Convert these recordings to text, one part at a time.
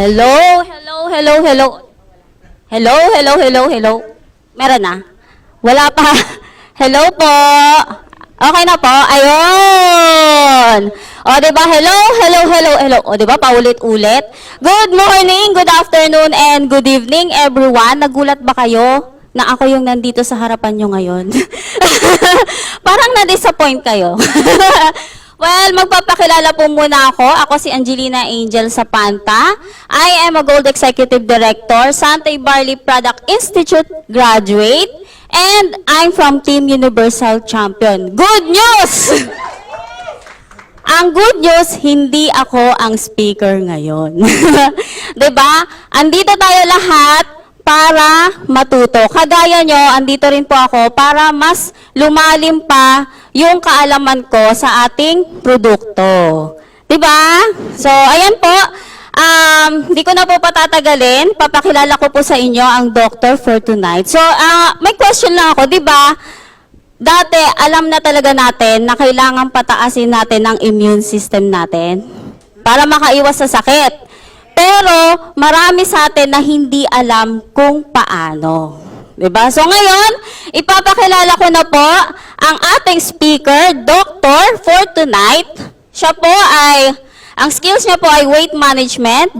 Hello, hello, hello, hello. Hello, hello, hello, hello. Meron na? Wala pa. Hello po. Okay na po. Ayun. O, diba? Hello, hello, hello, hello. O, diba? Paulit-ulit. Good morning, good afternoon, and good evening, everyone. Nagulat ba kayo na ako yung nandito sa harapan nyo ngayon? Parang na-disappoint kayo. Well, magpapakilala po muna ako. Ako si Angelina Angel Sapanta. I am a Gold Executive Director, Santé Barley Product Institute graduate, and I'm from Team Universal Champion. Good news! Ang good news, hindi ako ang speaker ngayon. 'Di ba? Andito tayo lahat para matuto. Kagaya nyo, andito rin po ako para mas lumalim pa yung kaalaman ko sa ating produkto. 'Di ba? So, ayan po. Hindi ko na po patatagalin. Papakilala ko po sa inyo ang doctor for tonight. So, may question lang ako, 'di ba? Dati, alam na talaga natin na kailangan pataasin natin ang immune system natin para makaiwas sa sakit. Pero, marami sa atin na hindi alam kung paano. Diba? So, ngayon, ipapakilala ko na po ang ating speaker, doctor for tonight. Siya po ay, ang skills niya po ay weight management,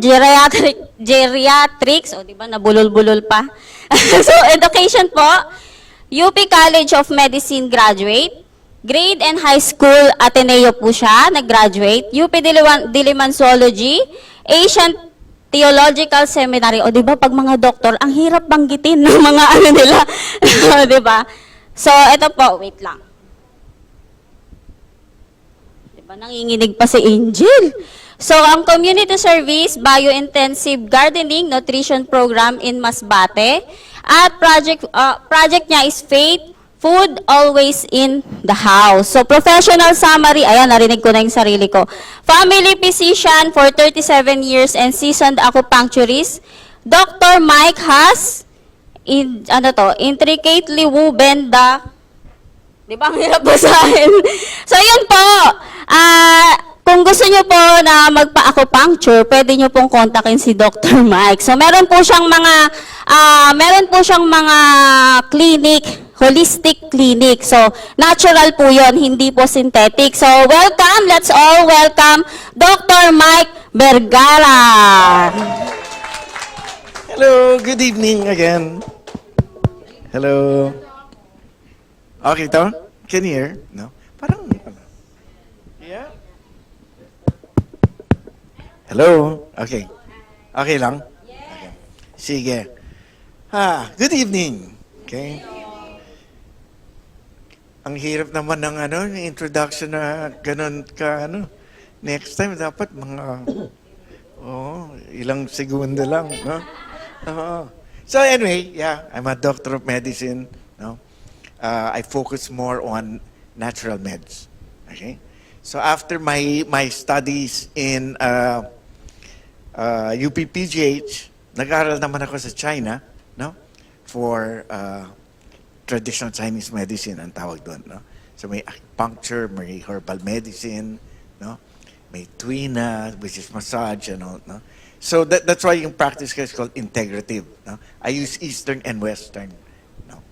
geriatrics, o diba, nabulol-bulol pa. So, education po, UP College of Medicine graduate, grade and high school Ateneo po siya, nag-graduate, UP Dilimansology, Asian Theological Seminary. O, di ba, pag mga doktor, ang hirap banggitin ng mga ano nila. Di ba? So, ito po, wait lang. Di ba, nanginginig pa si Angel. So, ang community service, biointensive gardening, nutrition program in Masbate. At project niya is Faith, Food Always in the House. So, professional summary, ayan, narinig ko na yung sarili ko. Family physician for 37 years and seasoned acupuncturist. Dr. Mike has, intricately woven the, di ba, ang hirap basahin? So, yun po. Kung gusto nyo po na magpa-acupuncture, pwede nyo pong kontakin si Dr. Mike. So, meron po siyang mga clinic, holistic clinic. So, natural po yon, hindi po synthetic. So, welcome, let's all welcome Dr. Mike Vergara. Hello, good evening again. Hello. Okay to? Can you hear? No? Parang, yeah? Hello? Okay. Okay lang? Okay. Sige. Good evening. Okay. Ang hirap naman ng introduction na ganun ka, Next time, dapat mga, ilang segundo lang, no? So anyway, yeah, I'm a doctor of medicine, no? I focus more on natural meds, okay? So after my studies in UPPGH, nag-aral naman ako sa China, no? For traditional Chinese medicine ang tawag doon, no? So may acupuncture, may herbal medicine, no? May tuina, which is massage and all, no? So that's why yung practice is called integrative, no? I use Eastern and Western, no?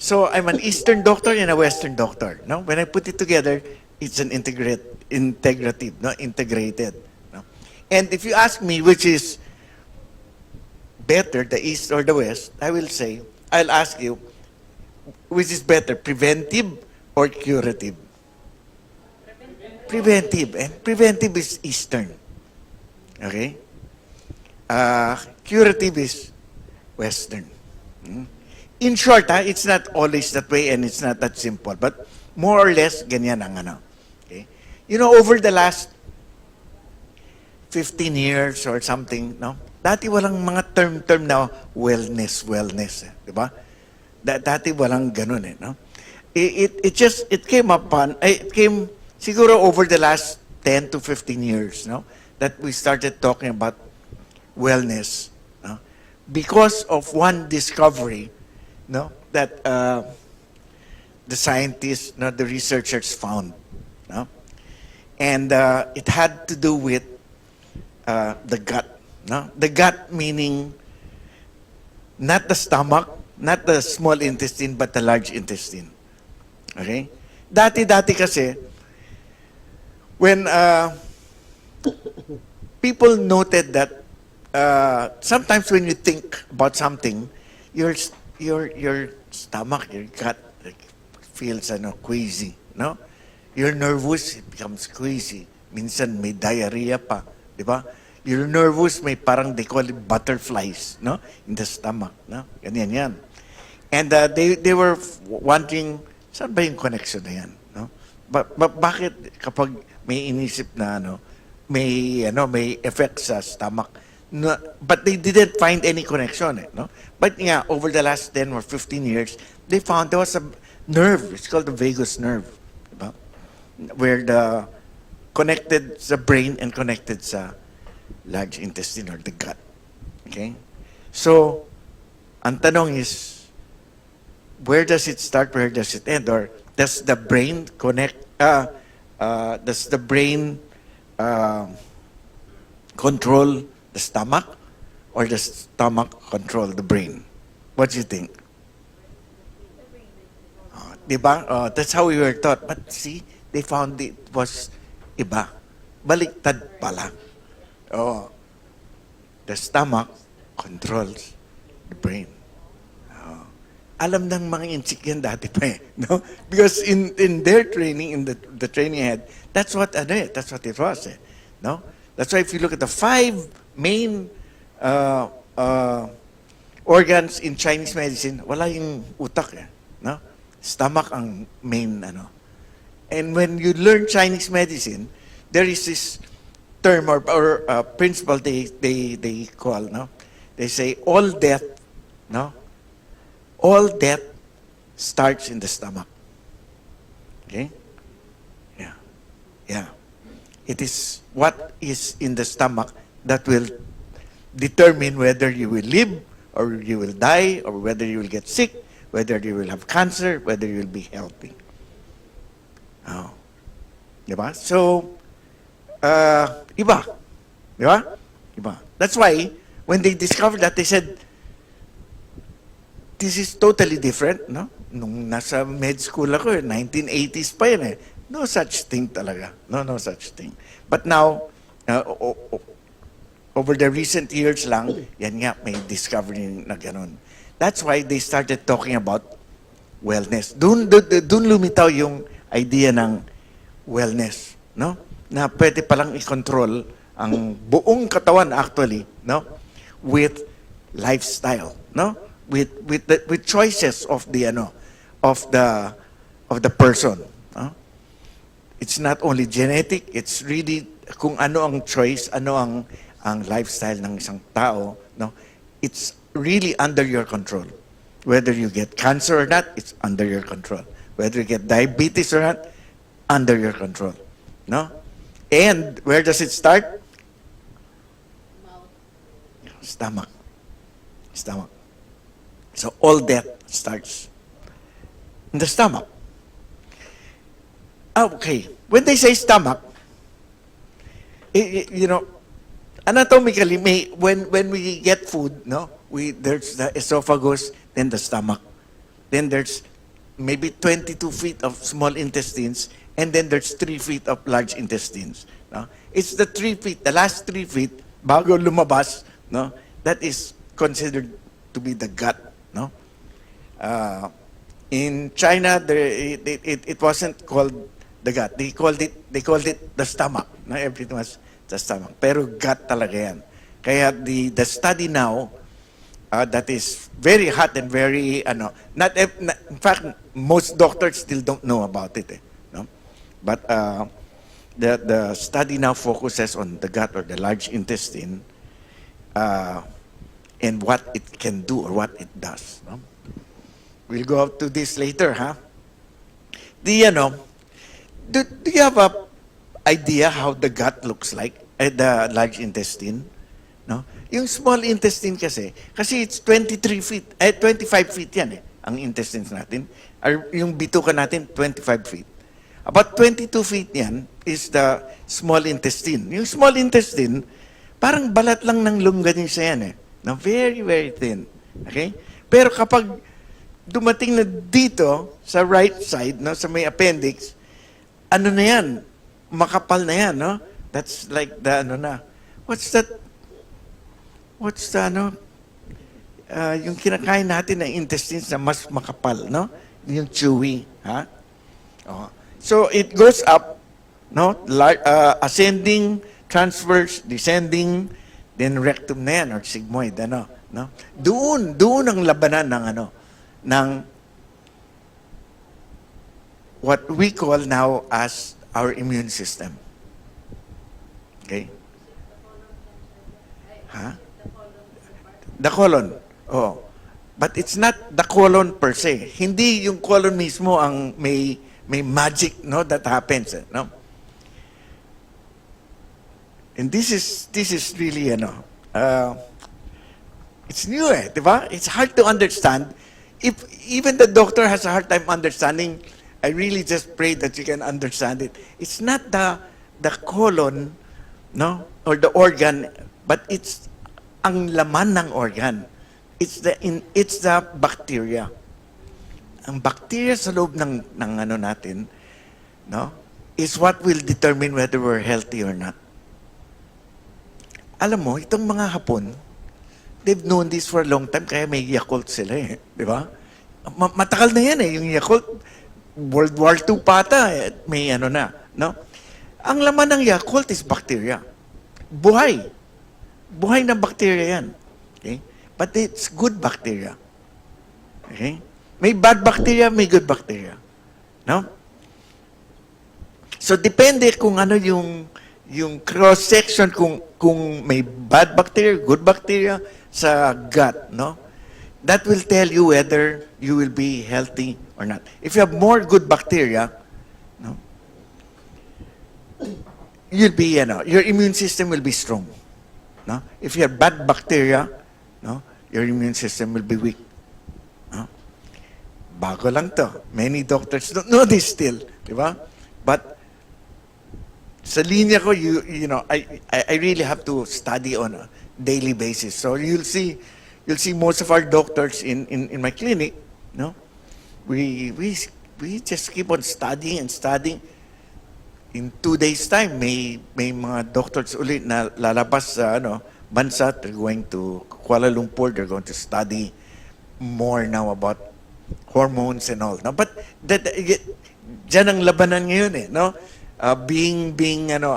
So I'm an Eastern doctor and a Western doctor, no? When I put it together, it's an integrative, no? Integrated, no? And if you ask me which is better, the East or the West, I'll ask you, which is better, preventive or curative? Preventive. And preventive is Eastern. Okay? Curative is Western. In short, it's not always that way and it's not that simple. But more or less, ganyan ang Okay? You know, over the last 15 years or something, no? Dati walang mga term na wellness, di ba? Dati walang ganun no? It came siguro over the last 10 to 15 years, no? That we started talking about wellness, no? Because of one discovery, no? That the scientists, no, the researchers found, no? And it had to do with the gut, No? The gut meaning not the stomach, not the small intestine, but the large intestine. Okay? Dati-dati kasi, when people noted that sometimes when you think about something, your stomach, your gut like, feels queasy, no? You're nervous, it becomes queasy. Minsan may diarrhea pa, di ba? You're nervous, may parang they call it butterflies, no? In the stomach, no? Ganyan yan. And they were wondering, saan ba yung connection na yan, no? Bakit kapag may inisip na may effect sa stomach, no, but they didn't find any connection, no? But yeah, over the last 10 or 15 years, they found there was a nerve, it's called the vagus nerve, diba? Where the connected sa brain and connected sa large intestine or the gut. Okay? So, ang tanong is, where does it start, where does it end? Or does the brain does the brain control the stomach, or the stomach control the brain? What do you think? Diba? That's how we were taught. But see, they found it was iba. Baliktad pala. Oh, the stomach controls the brain. Oh. Alam ng mga insik yan dati pa eh, no? Because in their training, in the training head, that's what it was eh, no? That's why if you look at the 5 main organs in Chinese medicine, wala yung utak eh, no? Stomach ang main And when you learn Chinese medicine, there is this term or principle they call, no? They say all death, no? All death starts in the stomach. Okay? Yeah. Yeah. It is what is in the stomach that will determine whether you will live or you will die, or whether you will get sick, whether you will have cancer, whether you will be healthy. Oh. Diba? So, iba. Diba? Iba. That's why, when they discovered that, they said, this is totally different, no? Nung nasa med school ako, 1980s pa yan eh. No such thing talaga. No such thing. But now, over the recent years lang, yan nga, may discovery na ganun. That's why they started talking about wellness. Dun lumitaw yung idea ng wellness, no? Na pwede palang i-control ang buong katawan actually, no? With lifestyle, no? With choices of the person, no? It's not only genetic, it's really kung ano ang choice, ano ang lifestyle ng isang tao, no? It's really under your control. Whether you get cancer or not, it's under your control. Whether you get diabetes or not, under your control. No? And where does it start? Stomach. Stomach. So all death starts in the stomach. Okay. When they say stomach, anatomically, when we get food, no, there's the esophagus, then the stomach, then there's maybe 22 feet of small intestines, and then there's 3 feet of large intestines. No? It's the 3 feet, the last 3 feet, bago lumabas, no, that is considered to be the gut. No? In China, it wasn't called the gut. They called it the stomach. No? Everything was the stomach. Pero gut talaga yan. Kaya the study now, that is very hot and very, in fact, most doctors still don't know about it. No? But the study now focuses on the gut or the large intestine and what it can do or what it does. No? We'll go up to this later, huh? Do you have a idea how the gut looks like, the large intestine? No? Yung small intestine kasi it's 23 feet, 25 feet yan ang intestines natin. Yung bituka natin, 25 feet. About 22 feet yan is the small intestine. Yung small intestine, Parang balat lang ng longganisa yan eh. Na very, very thin. Okay? Pero kapag dumating na dito, sa right side, no, sa may appendix, ano na yan? Makapal na yan, no? That's like the, ano na. What's that? What's the, ano? Yung kinakain natin na intestines na mas makapal, no? Yung chewy, ha? Oh. So, it goes up, no? Ascending, transverse, descending, then rectum na yan, or sigmoid, ano? No? Doon ang labanan ng, ano, ng what we call now as our immune system. Okay? Ha? The colon. Oh. But it's not the colon per se. Hindi yung colon mismo ang may magic, no, that happens, no? And this is really, it's new, di ba? It's hard to understand. If even the doctor has a hard time understanding, I really just pray that you can understand it. It's not the colon, no, or the organ, but it's ang laman ng organ. It's the bacteria. Ang bacteria sa loob ng ano natin, no, is what will determine whether we're healthy or not. Alam mo, itong mga Hapon, they've known this for a long time, kaya may Yakult sila eh. Di ba? Matagal na yan eh, yung Yakult. World War II pata, may ano na. No? Ang laman ng Yakult is bacteria. Buhay. Buhay na bacteria yan. Okay? But it's good bacteria. Okay? May bad bacteria, may good bacteria. No? So, depende kung ano yung cross-section, kung may bad bacteria, good bacteria sa gut, no? That will tell you whether you will be healthy or not. If you have more good bacteria, no, you'll be, your immune system will be strong. No? If you have bad bacteria, no, your immune system will be weak. No? Bago lang to. Many doctors don't know this still, di ba? But sa linya ko, I really have to study on a daily basis. So you'll see most of our doctors in my clinic, no? We just keep on studying and studying. In 2 days' time, may mga doctors ulit na lalabas sa bansa. They're going to Kuala Lumpur. They're going to study more now about hormones and all. No? But dyan ang labanan ngayon eh, no? Being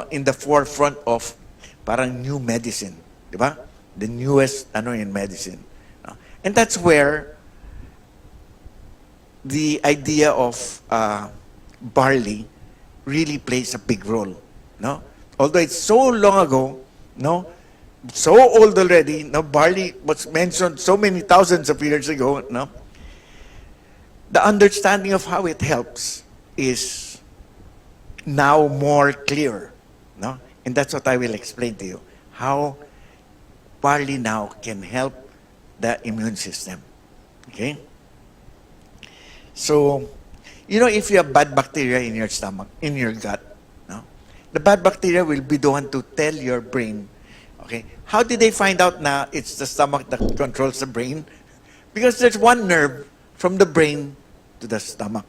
in the forefront of parang new medicine, di ba? The newest in medicine. No? And that's where the idea of barley really plays a big role, no? Although it's so long ago, no, so old already, no, barley was mentioned so many thousands of years ago, no. The understanding of how it helps is now more clear, no, and that's what I will explain to you, how barley now can help the immune system. Okay, so. If you have bad bacteria in your stomach, in your gut, no? The bad bacteria will be the one to tell your brain, okay? How did they find out na it's the stomach that controls the brain? Because there's one nerve from the brain to the stomach.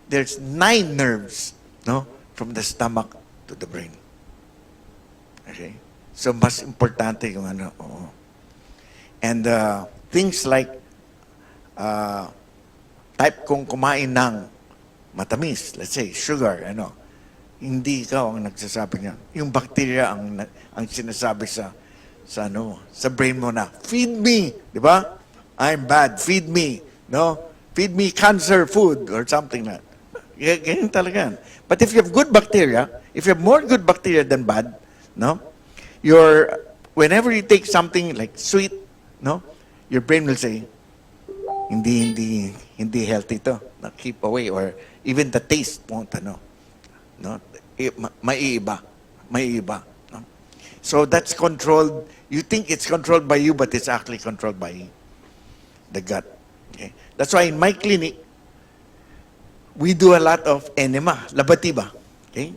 There's 9 nerves, no? From the stomach to the brain. Okay? So, mas importante yung oo. And things like, type kung kumain ng matamis, let's say, sugar, hindi ikaw ang nagsasabi niya. Yung bacteria ang sinasabi sa brain mo na, feed me, di ba? I'm bad, feed me, no? Feed me cancer food or something like that. Ganyan talaga yan. But if you have good bacteria, if you have more good bacteria than bad, no? Whenever you take something like sweet, no? Your brain will say, hindi healthy to. Keep away, or even the taste won't, no? Maiiba. No? So that's controlled. You think it's controlled by you, but it's actually controlled by the gut. Okay? That's why in my clinic, we do a lot of enema, labatiba. Okay?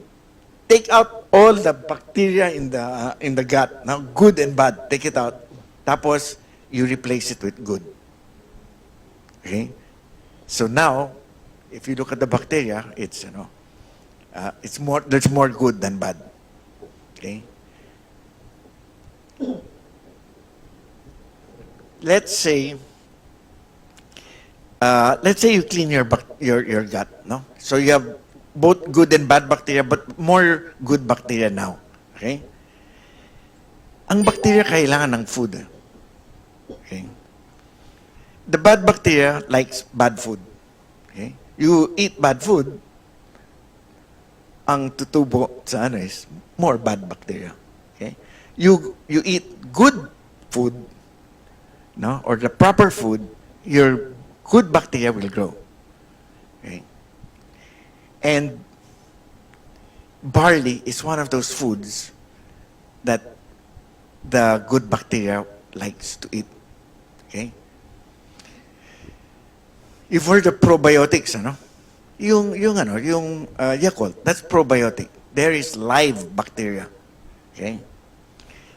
take out all the bacteria in the gut, now good and bad, take it out. Tapos, you replace it with good. Okay? So now, if you look at the bacteria, it's, it's more, there's more good than bad. Okay? Let's say you clean your gut, no? So you have both good and bad bacteria, but more good bacteria now. Okay? Ang bacteria kailangan ng food. Okay? The bad bacteria likes bad food. Okay? You eat bad food, ang tutubo sa ano is more bad bacteria. Okay? You eat good food, no, or the proper food, your good bacteria will grow. Okay? And barley is one of those foods that the good bacteria likes to eat. Okay? You've heard of probiotics, ano? Yung Yakult, that's probiotic. There is live bacteria. Okay?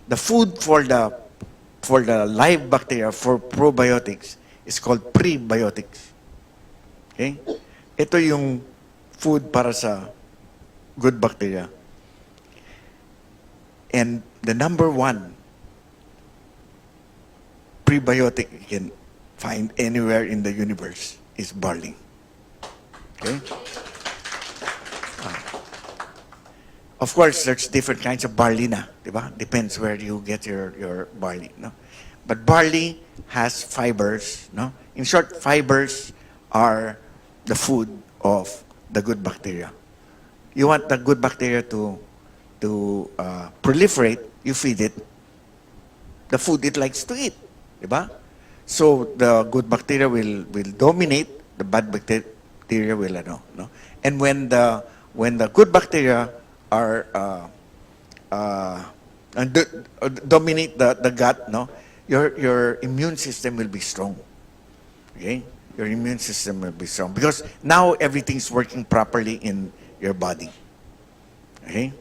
The food for the live bacteria, for probiotics, is called prebiotics. Okay? Ito yung food para sa good bacteria. And the number one prebiotic you can find anywhere in the universe is barley. Okay? Of course, there's different kinds of barley na, diba? Depends where you get your barley, no? But barley has fibers, no? In short, fibers are the food of the good bacteria. You want the good bacteria to proliferate, you feed it the food it likes to eat, diba? So the good bacteria will dominate, the bad bacteria will no. And when the good bacteria are dominate the gut, no, your immune system will be strong. Okay, your immune system will be strong because now everything's working properly in your body. Okay,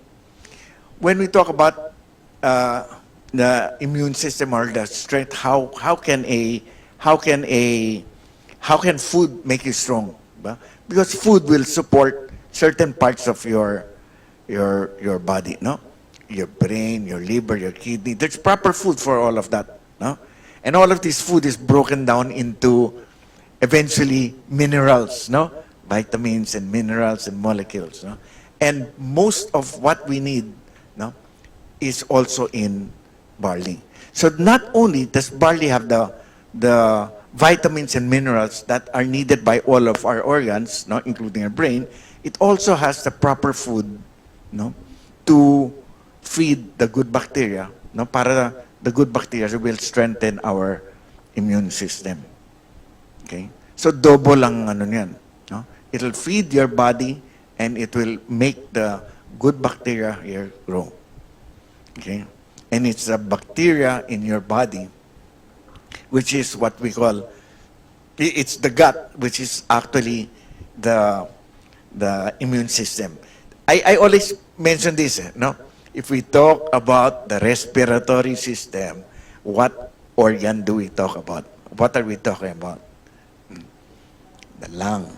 when we talk about the immune system or the strength, how can food make you strong? Because food will support certain parts of your body, no? Your brain, your liver, your kidney. There's proper food for all of that, no? And all of this food is broken down into eventually minerals, no? Vitamins and minerals and molecules, no? And most of what we need, no, is also in barley. So not only does barley have the vitamins and minerals that are needed by all of our organs, no, including our brain, it also has the proper food, no, to feed the good bacteria, no, para the good bacteria will strengthen our immune system. Okay? So double ang ano niyan, no? It'll feed your body and it will make the good bacteria here grow. Okay? And it's a bacteria in your body which is what we call, it's the gut, which is actually the immune system. I always mention this, no? If we talk about the respiratory system, what organ do we talk about? What are we talking about? The lung.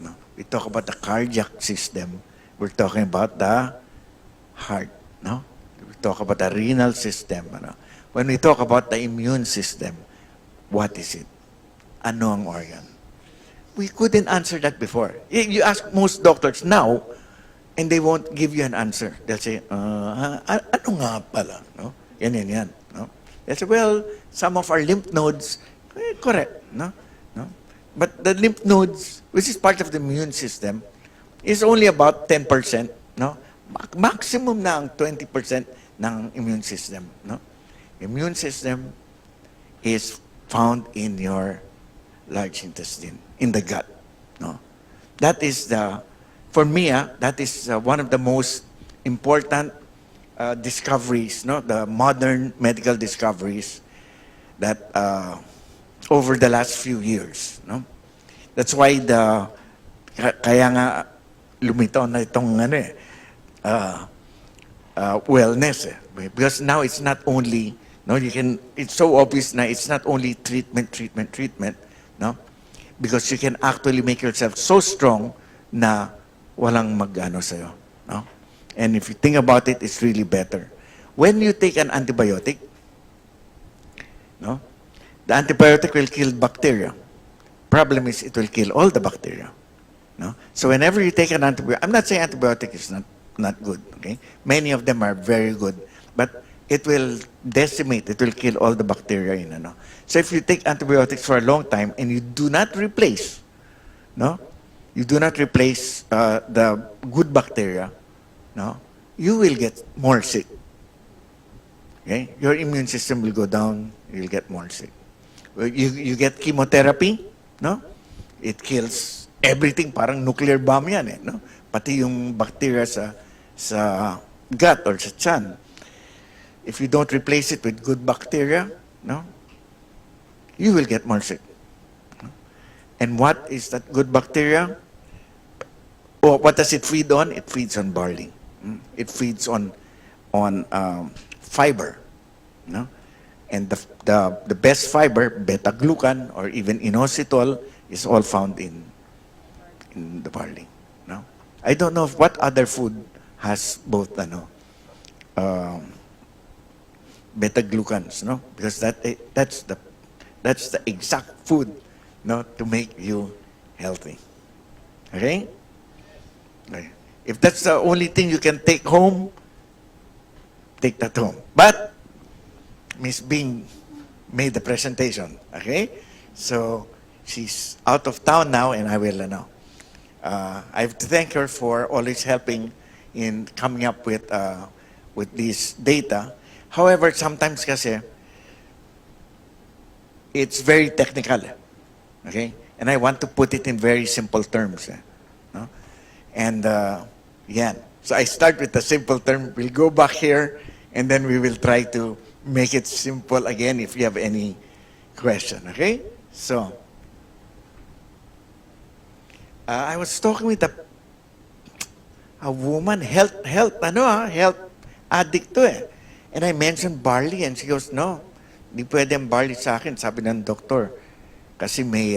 No? We talk about the cardiac system. We're talking about the heart. No? We talk about the renal system. Ano? When we talk about the immune system, what is it? Ano ang organ? We couldn't answer that before. You ask most doctors now, and they won't give you an answer. They'll say, ano nga pala? No? Yan. No? They'll say, well, some of our lymph nodes, correct. No? But the lymph nodes, which is part of the immune system, is only about 10%. No? Maximum na ang 20% ng immune system. No? Immune system is found in your large intestine, in the gut. No? That is for me, that is one of the most important discoveries, no? The modern medical discoveries that over the last few years. No? That's why kaya nga lumitaw na itong wellness. Because now it's not only, no, it's so obvious now, it's not only treatment, no? Because you can actually make yourself so strong na walang mag-ano sa'yo, no? And if you think about it, it's really better. When you take an antibiotic, no, the antibiotic will kill bacteria. Problem is, it will kill all the bacteria. No? So whenever you take an antibiotic, I'm not saying antibiotic is not good, okay? Many of them are very good, but it will decimate, it will kill all the bacteria in ano. So if you take antibiotics for a long time and you do not replace, no? You do not replace the good bacteria, no? You will get more sick. Okay? Your immune system will go down, you'll get more sick. You get chemotherapy, no? It kills everything, parang nuclear bomb yan eh, no? Pati yung bacteria sa gut or sa tiyan. If you don't replace it with good bacteria, no? You will get more sick. And what is that good bacteria? Oh, what does it feed on? It feeds on barley. It feeds on fiber, no? And the best fiber, beta-glucan or even inositol, is all found in the barley. No? I don't know what other food has both beta-glucans, no? Because that's the exact food, no, to make you healthy. Okay? Okay. If that's the only thing you can take home, take that home. But Miss Bing made the presentation, okay? So she's out of town now, and I will I have to thank her for always helping in coming up with this data. However, sometimes kasi it's very technical, okay? And I want to put it in very simple terms, no? And yan. So I start with the simple term. We'll go back here, and then we will try to make it simple again if you have any question, okay? So, I was talking with a woman, health addict to eh. And I mentioned barley, and she goes, no, di pwede ang barley sa akin, sabi ng doktor. Kasi may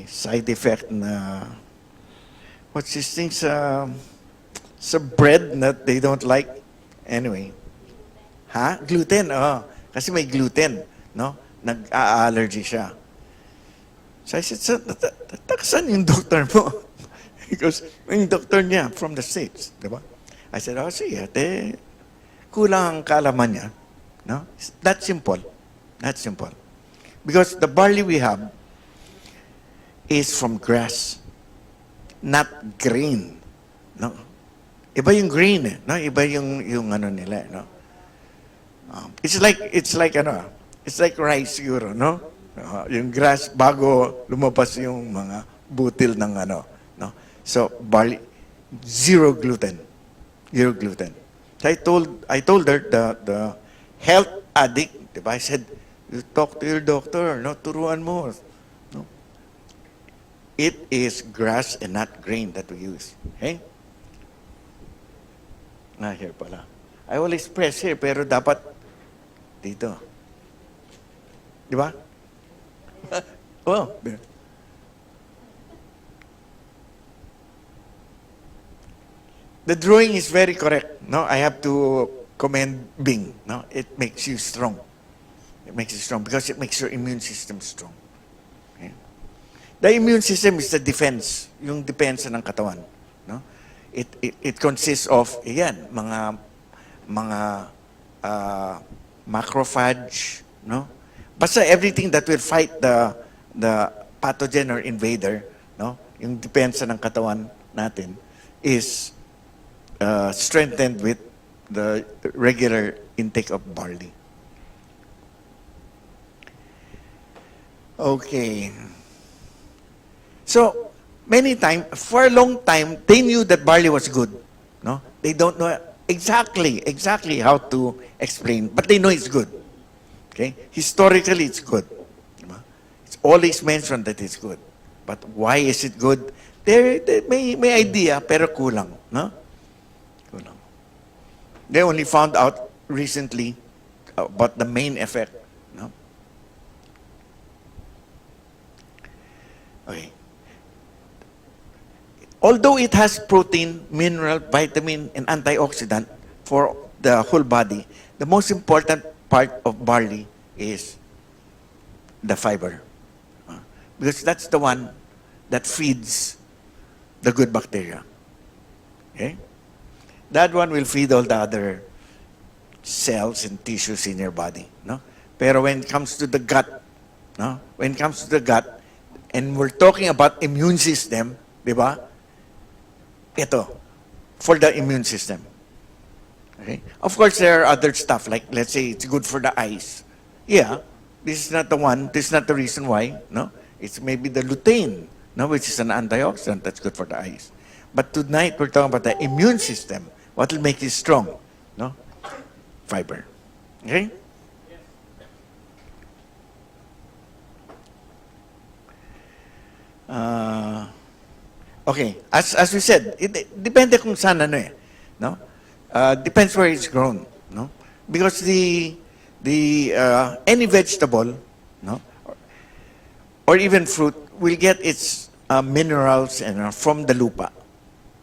side effect na, what's this thing sa bread that they don't like? Anyway. Ha? Gluten, oh. Kasi may gluten, no? Nag-allergy siya. So I said, saan yung doctor mo? He goes, yung doctor niya from the States, di ba? I said, oh, sige, kulang ang kaalaman niya. No? That's simple. That's simple. Because the barley we have is from grass, not grain. No? Iba yung grain, eh, no? Iba yung ano nila, no? It's like rice siguro, no? Yung grass bago lumabas yung mga butil ng no? So barley, zero gluten. Zero gluten. So I told her the health addict, diba? I said, you talk to your doctor, no? Turuan mo. No? It is grass and not grain that we use. Okay? Here pala. I will express here, pero dapat dito. Di ba? Oh. The drawing is very correct. No, I have to commend Bing. No, it makes you strong. It makes you strong because it makes your immune system strong. Okay? The immune system is the defense, yung depensa ng katawan. No, it consists of mga macrophage, no? Basta everything that will fight the pathogen or invader, no? Yung depensa ng katawan natin is strengthened with the regular intake of barley. Okay. So, for a long time, they knew that barley was good. No? They don't know exactly how to explain, but they know it's good. Okay? Historically, it's good. It's always mentioned that it's good. But why is it good? They may idea, pero kulang. No? Kulang. They only found out recently about the main effect. No? Okay. Although it has protein, mineral, vitamin, and antioxidant for the whole body, the most important part of barley is the fiber. Because that's the one that feeds the good bacteria. Okay? That one will feed all the other cells and tissues in your body. No? Pero when it comes to the gut, no? When it comes to the gut, and we're talking about immune system, di ba? Ito, for the immune system. Okay? Of course, there are other stuff, like let's say it's good for the eyes. Yeah, this is not the one, this is not the reason why, no? It's maybe the lutein, no, which is an antioxidant that's good for the eyes. But tonight, we're talking about the immune system. What will make it strong? No? Fiber. Okay? Okay, as we said, depende kung saan ano eh, no? Depends where it's grown, no? Because any vegetable, no, or even fruit will get its minerals and from the lupa,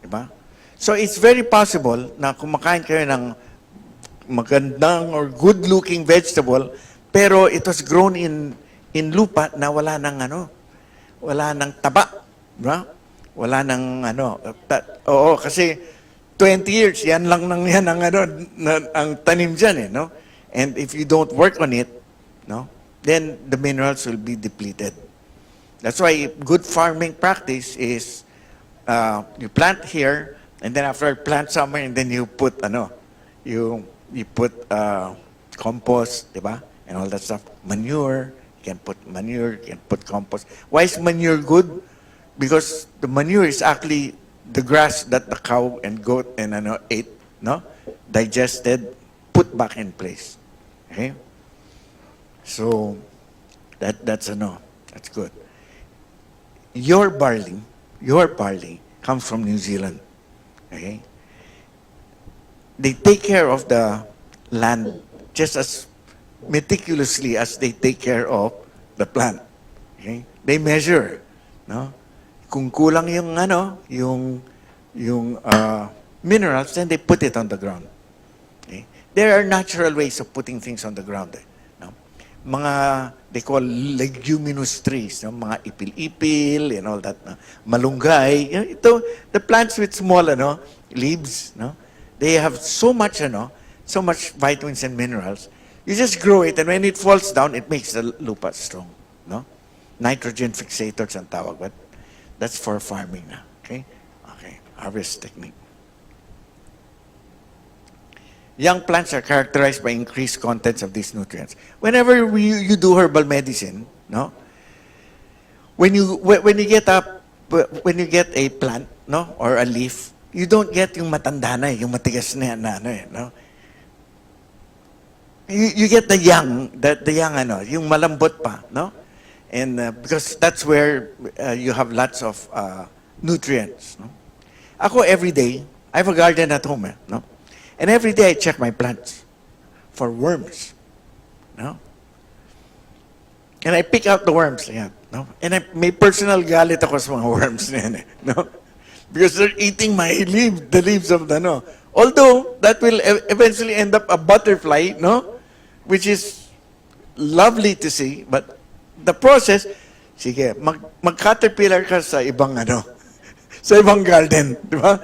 diba? So it's very possible na kumakain kayo ng magandang or good-looking vegetable, pero it was grown in lupa na wala nang taba, diba? Wala nang oo, kasi 20 years, yan lang ang tanim dyan eh, no? And if you don't work on it, no, then the minerals will be depleted. That's why good farming practice is you plant here, and then after you plant somewhere, and then you put you put compost, diba? And all that stuff. Manure, you can put manure, you can put compost. Why is manure good? Because the manure is actually the grass that the cow and goat and ate, no, digested, put back in place. Okay, so that's good. Your barley comes from New Zealand. Okay, they take care of the land just as meticulously as they take care of the plant. Okay, they measure, no. Kung kulang yung minerals, then they put it on the ground. Okay? There are natural ways of putting things on the ground. No? Mga, they call leguminous trees, no? Mga ipil-ipil and all that. No? Malunggay. The plants with small leaves, no? They have so much vitamins and minerals. You just grow it, and when it falls down, it makes the lupa strong. No? Nitrogen fixators ang tawag, but that's for farming na. Okay? Okay. Harvest technique. Young plants are characterized by increased contents of these nutrients. Whenever you do herbal medicine, no? When you get a plant, no, or a leaf, you don't get yung matanda na, yung matigas na no? You get the young, yung malambot pa, no? And because that's where you have lots of nutrients. No? Ako, every day, I have a garden at home. No? And every day I check my plants for worms. No? And I pick out the worms. Yeah, no? And may personal galit ako sa mga worms na yan. No? Because they're eating the leaves of the, no? Although, that will eventually end up a butterfly, no? Which is lovely to see, but the process, sige, mag-caterpillar ka sa ibang sa ibang garden, di ba?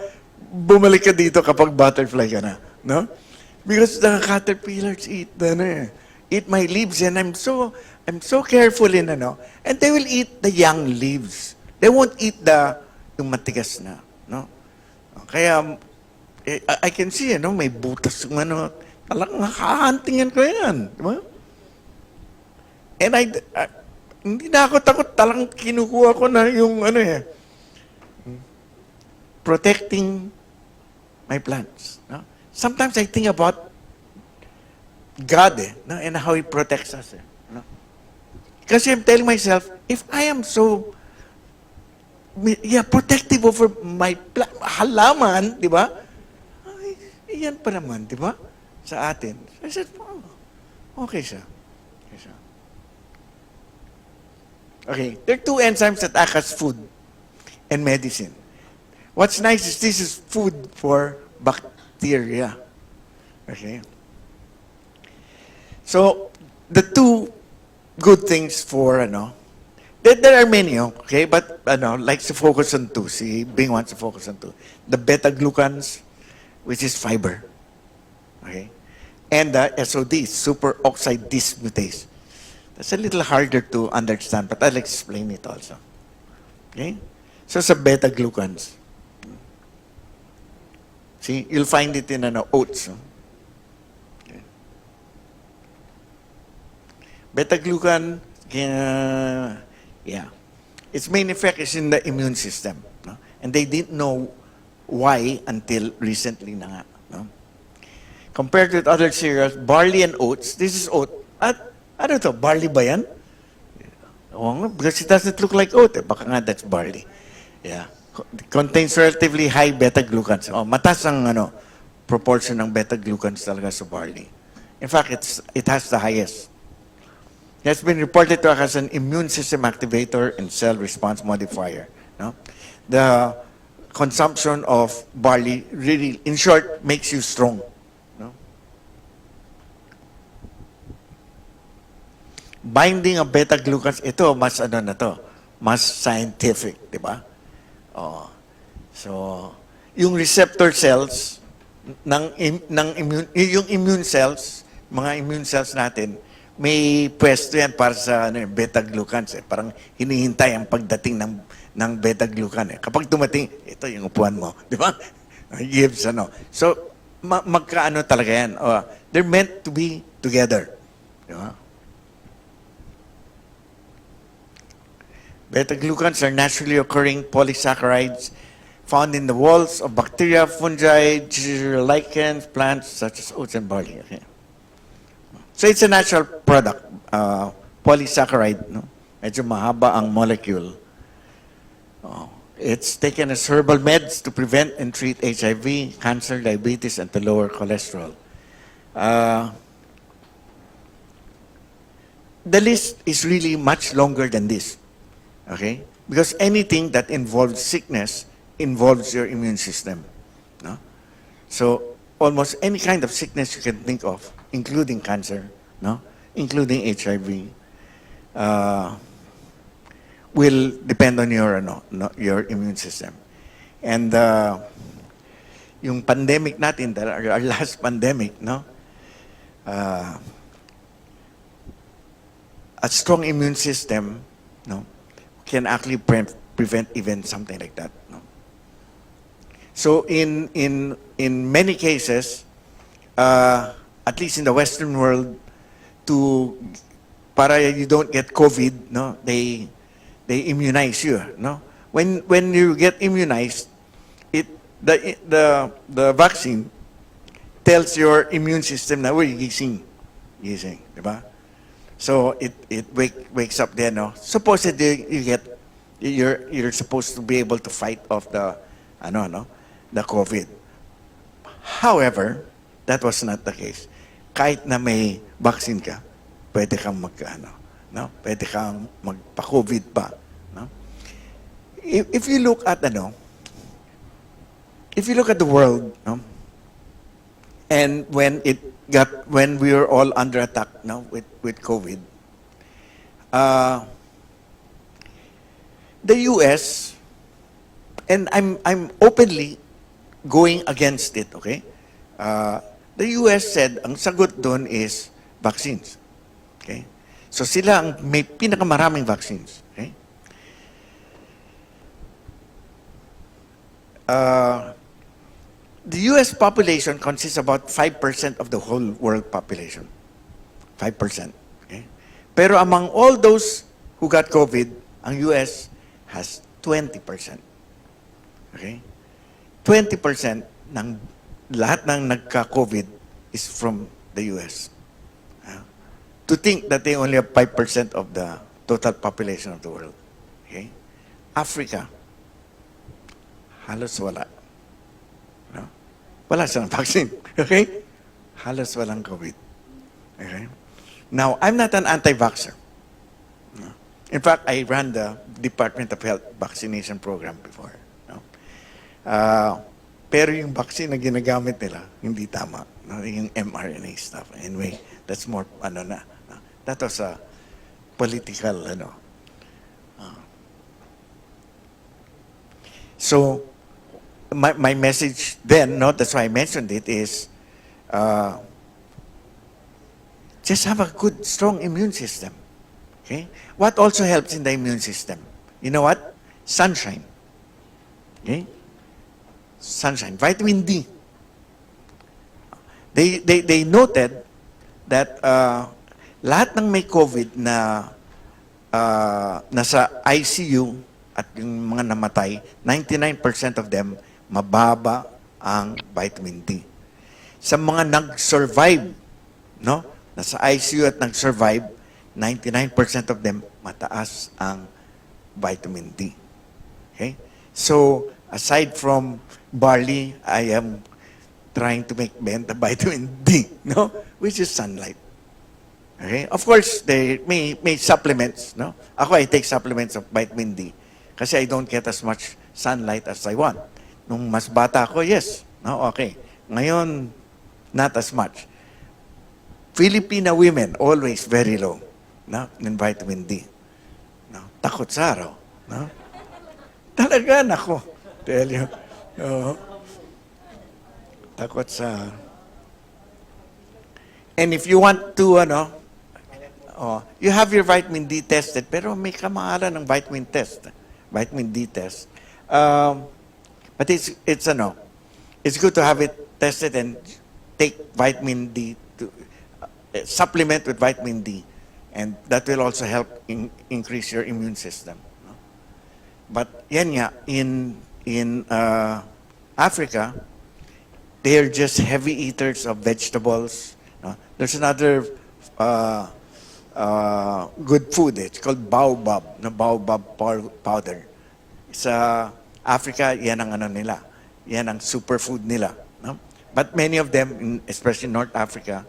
Bumalik ka dito kapag butterfly ka na, no? Because the caterpillars eat my leaves, and I'm so careful in and they will eat the young leaves. They won't eat yung matigas na, no? Kaya I can see, may butas yung talagang nakahantingan ko yan, di ba? And hindi na ako takot, talagang kinukuha ko na yung protecting my plants. No? Sometimes I think about God no? And how He protects us. No? Kasi I'm telling myself, if I am so protective over my halaman, di ba? yan pa naman, di ba? Sa atin. I said, oh, okay siya. Okay siya. Okay, there are two enzymes that act as food and medicine. What's nice is this is food for bacteria. Okay? So, the two good things for, there are many, okay? But, likes to focus on two. Si Bing wants to focus on two. The beta-glucans, which is fiber. Okay? And the SOD, superoxide dismutase. That's a little harder to understand, but I'll explain it also. Okay? So, sa beta-glucans. See, you'll find it in oats. Okay. Beta-glucan, yeah. Its main effect is in the immune system. No? And they didn't know why until recently na nga. No? Compared with other cereals, barley and oats, this is oat. Ano to, barley ba yan? Oo, because it doesn't look like oat. Baka nga that's barley. Yeah. Contains relatively high beta-glucans. Mataas ang proportion ng beta-glucans talaga sa barley. In fact, it has the highest. It has been reported to act as an immune system activator and cell response modifier. No? The consumption of barley really, in short, makes you strong. No? Binding of beta-glucans, ito, mas scientific, di ba? So, yung receptor cells yung immune cells, mga immune cells natin, may pwesto yan para sa beta-glucans. Parang hinihintay ang pagdating ng beta-glucan. Kapag dumating, ito yung upuan mo. Di ba? Gives, So, magkaano talaga yan. They're meant to be together. Di ba? Beta-glucans are naturally occurring polysaccharides found in the walls of bacteria, fungi, lichens, plants such as oats and barley. Okay. So it's a natural product, polysaccharide. No? Medyo mahaba ang molecule. It's taken as herbal meds to prevent and treat HIV, cancer, diabetes, and to lower cholesterol. The list is really much longer than this. Okay? Because anything that involves sickness involves your immune system. No? So, almost any kind of sickness you can think of, including cancer, no? Including HIV, will depend on your immune system. And yung pandemic natin, our last pandemic, no? A strong immune system, no, can actually prevent even something like that. No? So in many cases, at least in the Western world, para you don't get COVID, no, they immunize you, no. When you get immunized, the vaccine tells your immune system na we're gising, diba? So it wakes up there, no. Supposedly you're supposed to be able to fight off the COVID. However, that was not the case. Kahit na may vaccine ka, pwede kang pwede kang magpa-COVID pa, no? If you look at the world, no, and when we were all under attack, no, with COVID, the US, and I'm openly going against it, okay? The US said, ang sagot doon is vaccines. Okay? So sila ang may pinakamaraming vaccines. Okay? The US population consists about 5% of the whole world population. 5%. Okay? Pero among all those who got COVID, ang US has 20%. Okay? 20% ng lahat ng nagka-COVID is from the US. To think that they only have 5% of the total population of the world. Okay? Africa, halos wala. No? wala silang vaccine. Okay? Halos walang COVID. Okay? Now, I'm not an anti-vaxxer. No. In fact, I ran the Department of Health vaccination program before. No? Pero yung vaccine na ginagamit nila, hindi tama. No? Yung mRNA stuff. Anyway, that's more, ano na. No? That was a political, ano. So, my message then, no, that's why I mentioned it, is just have a good, strong immune system. Okay? What also helps in the immune system? You know what? Sunshine. Okay? Sunshine. Vitamin D. They noted that lahat ng may COVID na nasa ICU at yung mga namatay, 99% of them, mababa ang vitamin D. Sa mga nag-survive, no? Nasa ICU at nag-survive, 99% of them, mataas ang vitamin D. Okay? So, aside from barley, I am trying to make benta vitamin D, no? Which is sunlight. Okay? Of course, they may supplements, no? Ako, I take supplements of vitamin D kasi I don't get as much sunlight as I want. Nung mas bata ako, yes. No? Okay. Ngayon, not as much. Filipina women, always very low, no? In vitamin D. No? Takot sa araw. No? Talaga, nako. Tell you. Takot sa... And if you want to, you have your vitamin D tested, pero may kamahalan ng vitamin D test. But it's good to have it tested and take vitamin D to supplement with vitamin D, and that will also help increase your immune system. No? But yan nga, in Africa, they are just heavy eaters of vegetables. No? There's another good food. It's called baobab, baobab powder. Sa Africa, yan ang ano nila. Yan ang superfood nila. No? But many of them, especially North Africa,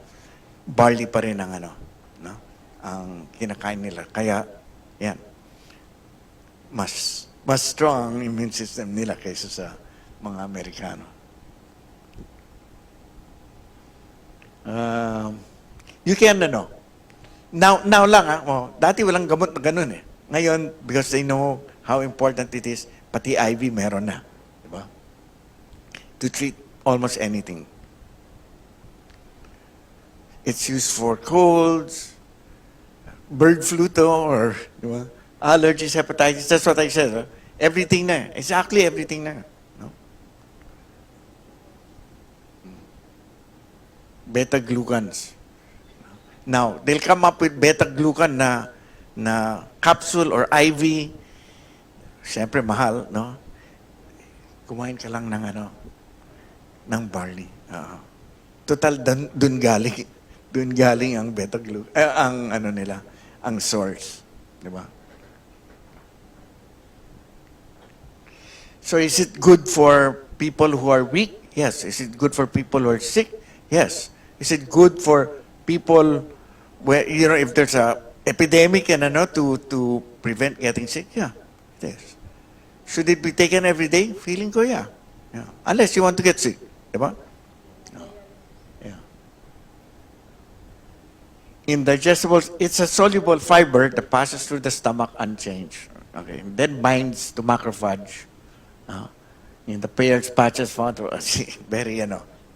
barley pa rin ang no? Ang kinakain nila. Kaya, yan. Mas strong ang immune system nila kaysa sa mga Amerikano. You can, now lang, dati walang gamot na ganun eh. Ngayon, because they know how important it is, pati IV meron na. Diba? To treat almost anything. It's used for colds, bird flu to, or diba? Allergies, hepatitis. That's what I said. Huh? Everything na. Exactly everything na. No? Beta-glucans. Now, they'll come up with beta-glucan na capsule or IV. Siyempre, mahal, no? Kumain ka lang ng barley. Total, dun galing. Dun galing ang beta-glucan. Ang source. Di ba? So, is it good for people who are weak? Yes. Is it good for people who are sick? Yes. Is it good for people where, if there's a epidemic and to prevent getting sick? Yeah. Yes. Should it be taken every day? Feeling ko, yeah. Unless you want to get sick. Diba? No. Yeah. Indigestibles, it's a soluble fiber that passes through the stomach unchanged. Okay. Then binds to macrophage. In the pairs, patches found to very,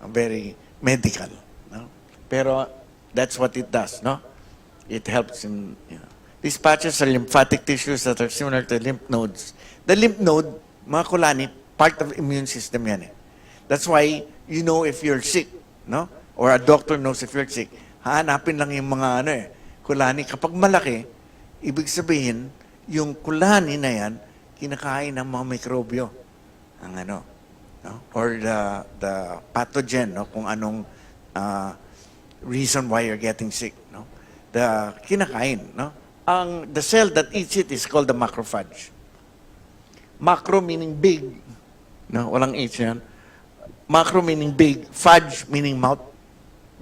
very medical. No? Pero that's what it does, no? It helps in, These patches are lymphatic tissues that are similar to lymph nodes. The lymph node, mga kulani, part of immune system yan eh. That's why you know if you're sick, no? Or a doctor knows if you're sick. Hahanapin lang yung mga kulani. Kapag malaki, ibig sabihin, yung kulani na yan, kinakain ng mga mikrobyo. Ang no? Or the pathogen, no? Kung anong reason why you're getting sick, no? The kinakain, no? The cell that eats it is called the macrophage. Macro meaning big, no? Walang H yan. Macro meaning big, fudge meaning mouth,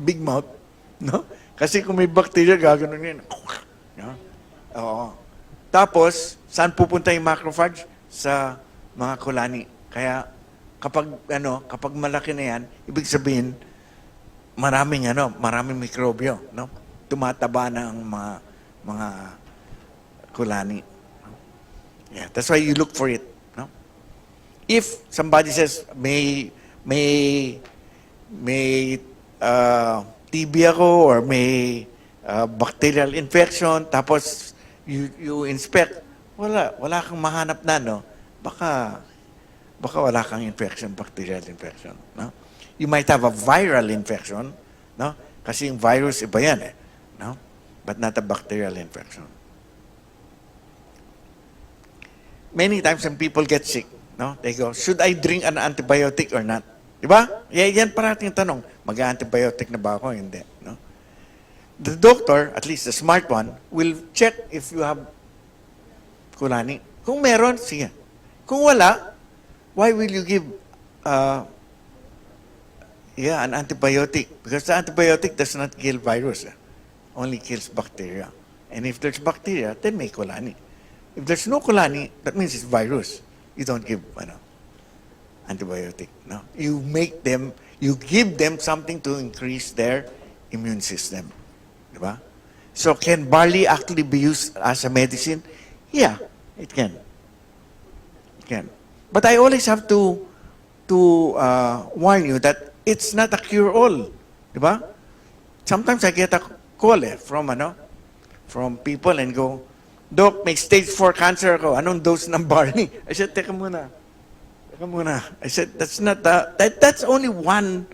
big mouth, no? Kasi kung may bacteria, gaganon yan. No? Oo. Tapos, saan pupunta yung macrophage? Sa mga kulani. Kaya, kapag malaki na yan, ibig sabihin, maraming mikrobyo, no? Tumataba na ang mga kulani. Yeah, that's why you look for it, no? If somebody says may TB ako or may bacterial infection, tapos you inspect, wala kang mahanap na, no? Baka wala kang infection, bacterial infection, no? You might have a viral infection, no? Kasi yung virus, iba yan, no? But not a bacterial infection. Many times when people get sick, no? They go, should I drink an antibiotic or not? Diba? Yan parating tanong. Mag-antibiotic na ba ako? Hindi, no? The doctor, at least the smart one, will check if you have kulani. Kung meron, sige. Kung wala, why will you give an antibiotic? Because the antibiotic does not kill virus. Only kills bacteria. And if there's bacteria, then may kulani. If there's no kulani, that means it's virus. You don't give antibiotic. No? You give them something to increase their immune system. Diba? So can barley actually be used as a medicine? Yeah, it can. It can. But I always have to warn you that it's not a cure-all. Diba? Sometimes I get a call from people and go, Doc, may stage 4 cancer ako. Anong dose ng barley? I said, teka muna. I said, that's only one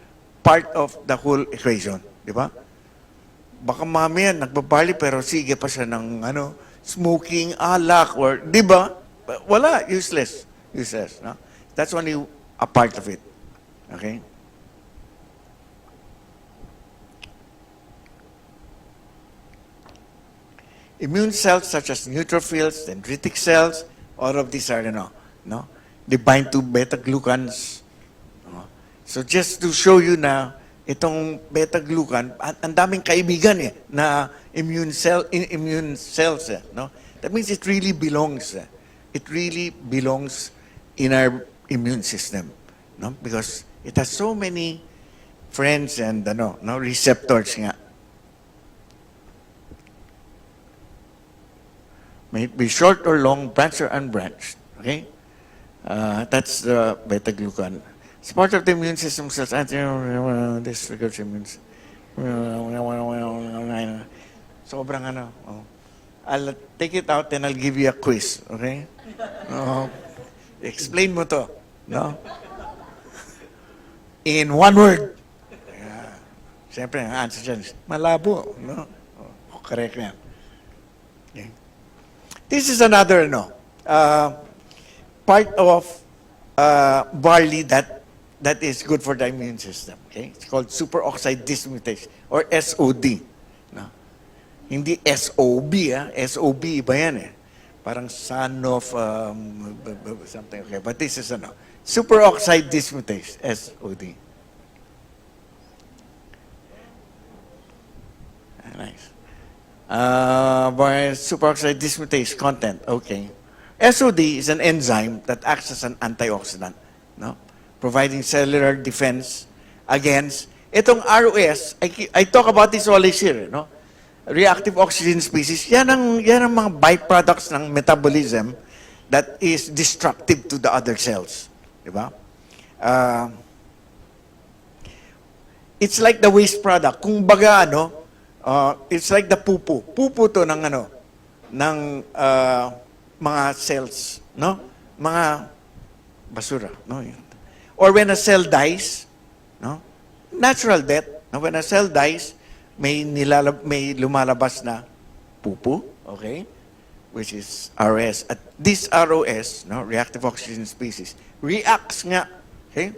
part of the whole equation. Di ba? Baka mamaya nagbabarley pero sige pa siya ng smoking, alak, or, di ba? Wala, useless. Useless. No? That's only a part of it. Okay? Immune cells such as neutrophils, dendritic cells, all of these are, no? They bind to beta-glucans. No? So just to show you na itong beta-glucan, ang daming kaibigan na immune cells. No? That means it really belongs. It really belongs in our immune system. No? Because it has so many friends and receptors nga. May it be short or long, branched or unbranched. Okay? That's the beta-glucan. It's part of the immune system cells. This regards immune system. Sobrang Oh. I'll take it out and I'll give you a quiz. Okay? Explain mo to. No? In one word. Yeah. Siyempre, ang answer dyan is malabo. No? Correct yan. Okay. This is another part of barley that is good for the immune system. Okay, it's called superoxide dismutase or SOD. No? Hindi SOB. SOB iba yan Parang son of something. Okay, but this is superoxide dismutase SOD. Nice. By superoxide dismutase content. Okay. SOD is an enzyme that acts as an antioxidant, no? Providing cellular defense against itong ROS. I talk about this always here, no? Reactive oxygen species. Yan ang mga byproducts ng metabolism that is destructive to the other cells, di ba? It's like the waste product. Kung baga it's like the pupu. Pupu to ng mga cells, no? Mga basura, no? Or when a cell dies, no? Natural death. No? When a cell dies, may lumalabas na pupu, okay? Which is ROS. At this ROS, no, reactive oxygen species, reacts nga, okay?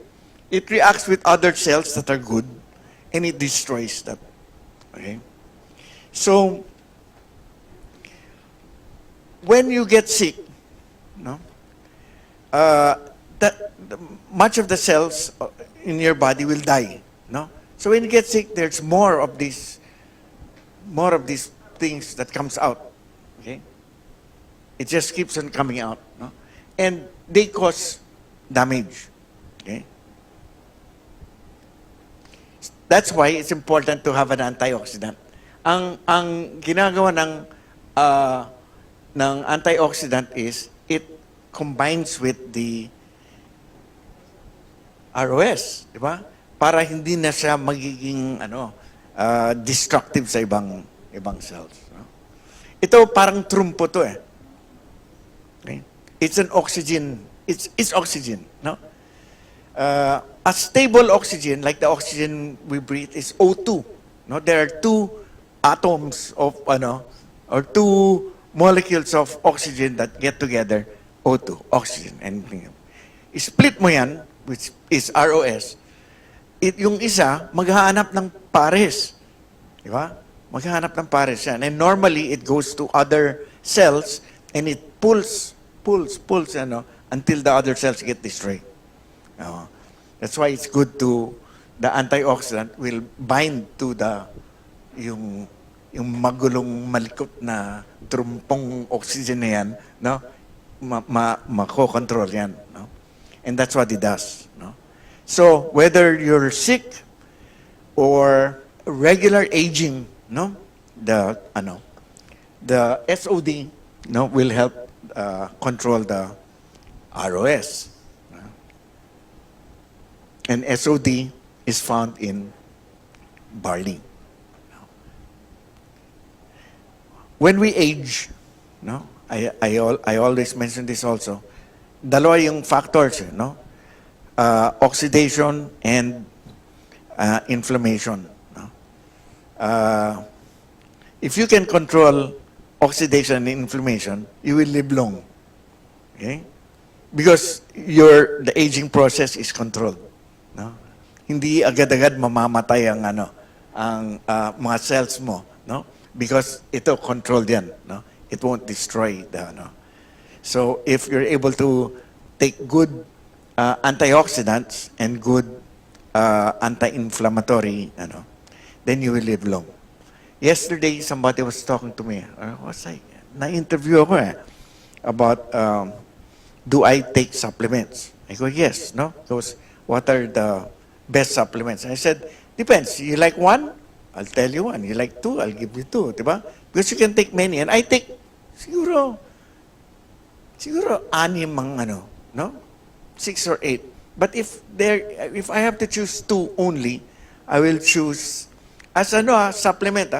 It reacts with other cells that are good and it destroys that. Okay? So, when you get sick, no, much of the cells in your body will die. No? So when you get sick, there's more of these things that comes out. Okay? It just keeps on coming out. No? And they cause damage. Okay? That's why it's important to have an antioxidant. Ang ginagawa ng antioxidant is it combines with the ROS, di ba? Para hindi na siya magiging destructive sa ibang cells. No? Ito parang trumpo to eh. Okay? It's an oxygen. It's oxygen, no? A stable oxygen, like the oxygen we breathe, is O2. No, there are two atoms of or two molecules of oxygen that get together, O2, oxygen, and split mo yan, which is ROS. Yung isa maghahanap ng pares, di ba? Maghahanap ng pares yan, and normally it goes to other cells and it pulls until the other cells get destroyed. That's why it's good to, the antioxidant will bind to yung magulong malikot na trumpong oxygen na yan, no? Mako-control yan, no? And that's what it does, no? So, whether you're sick or regular aging, no? The SOD, no, will help control the ROS. And SOD is found in barley. When we age, no, I always mention this also. Dalawa yung factors, no, oxidation and inflammation. No? If you can control oxidation and inflammation, you will live long. Okay, because the aging process is controlled. No? Hindi agad-agad mamamatay ang mga cells mo, no? Because ito controlled yan, no? It won't destroy So if you're able to take good antioxidants and good anti-inflammatory, then you will live long. Yesterday somebody was talking to me. Na-interview ako about do I take supplements? I go, yes, no? Because what are the best supplements? I said, depends. You like one? I'll tell you one. You like two? I'll give you two. Diba? Because you can take many. And I take, siguro 6 no? 6 or 8. But if I have to choose two only, I will choose, as supplement,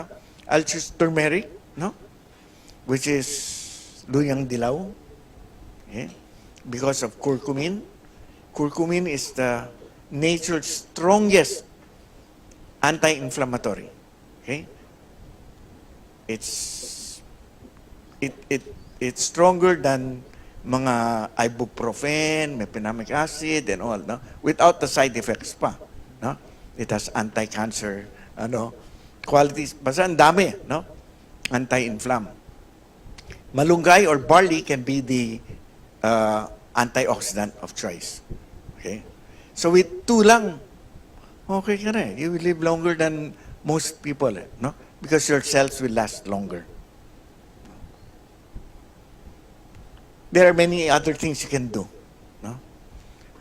I'll choose turmeric, no? Which is luyang dilaw. Okay? Because of curcumin. Curcumin is the nature's strongest anti-inflammatory. Okay? It's stronger than mga ibuprofen, mefenamic acid, and all, no? Without the side effects pa, no? It has anti-cancer, qualities. Basta ang dami, no? Anti-inflam. Malunggay or barley can be the antioxidant of choice. Okay? So with two lang, okay ka na. You will live longer than most people, no? Because your cells will last longer. There are many other things you can do, no?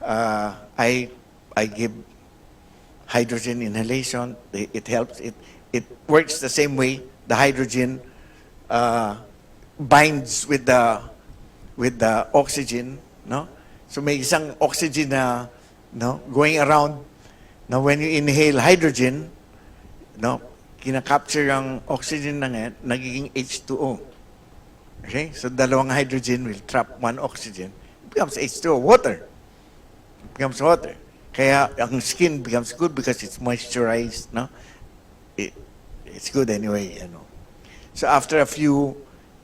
I give hydrogen inhalation. It helps. It works the same way. The hydrogen binds with the oxygen, no? So may isang oxygen na, no, going around. Now when you inhale hydrogen, no, kinakapture ang oxygen na ngayon, nagiging H2O. Okay? So dalawang hydrogen will trap one oxygen. It becomes H2O, water. It becomes water. Kaya ang skin becomes good because it's moisturized, no? It's good anyway, So after a few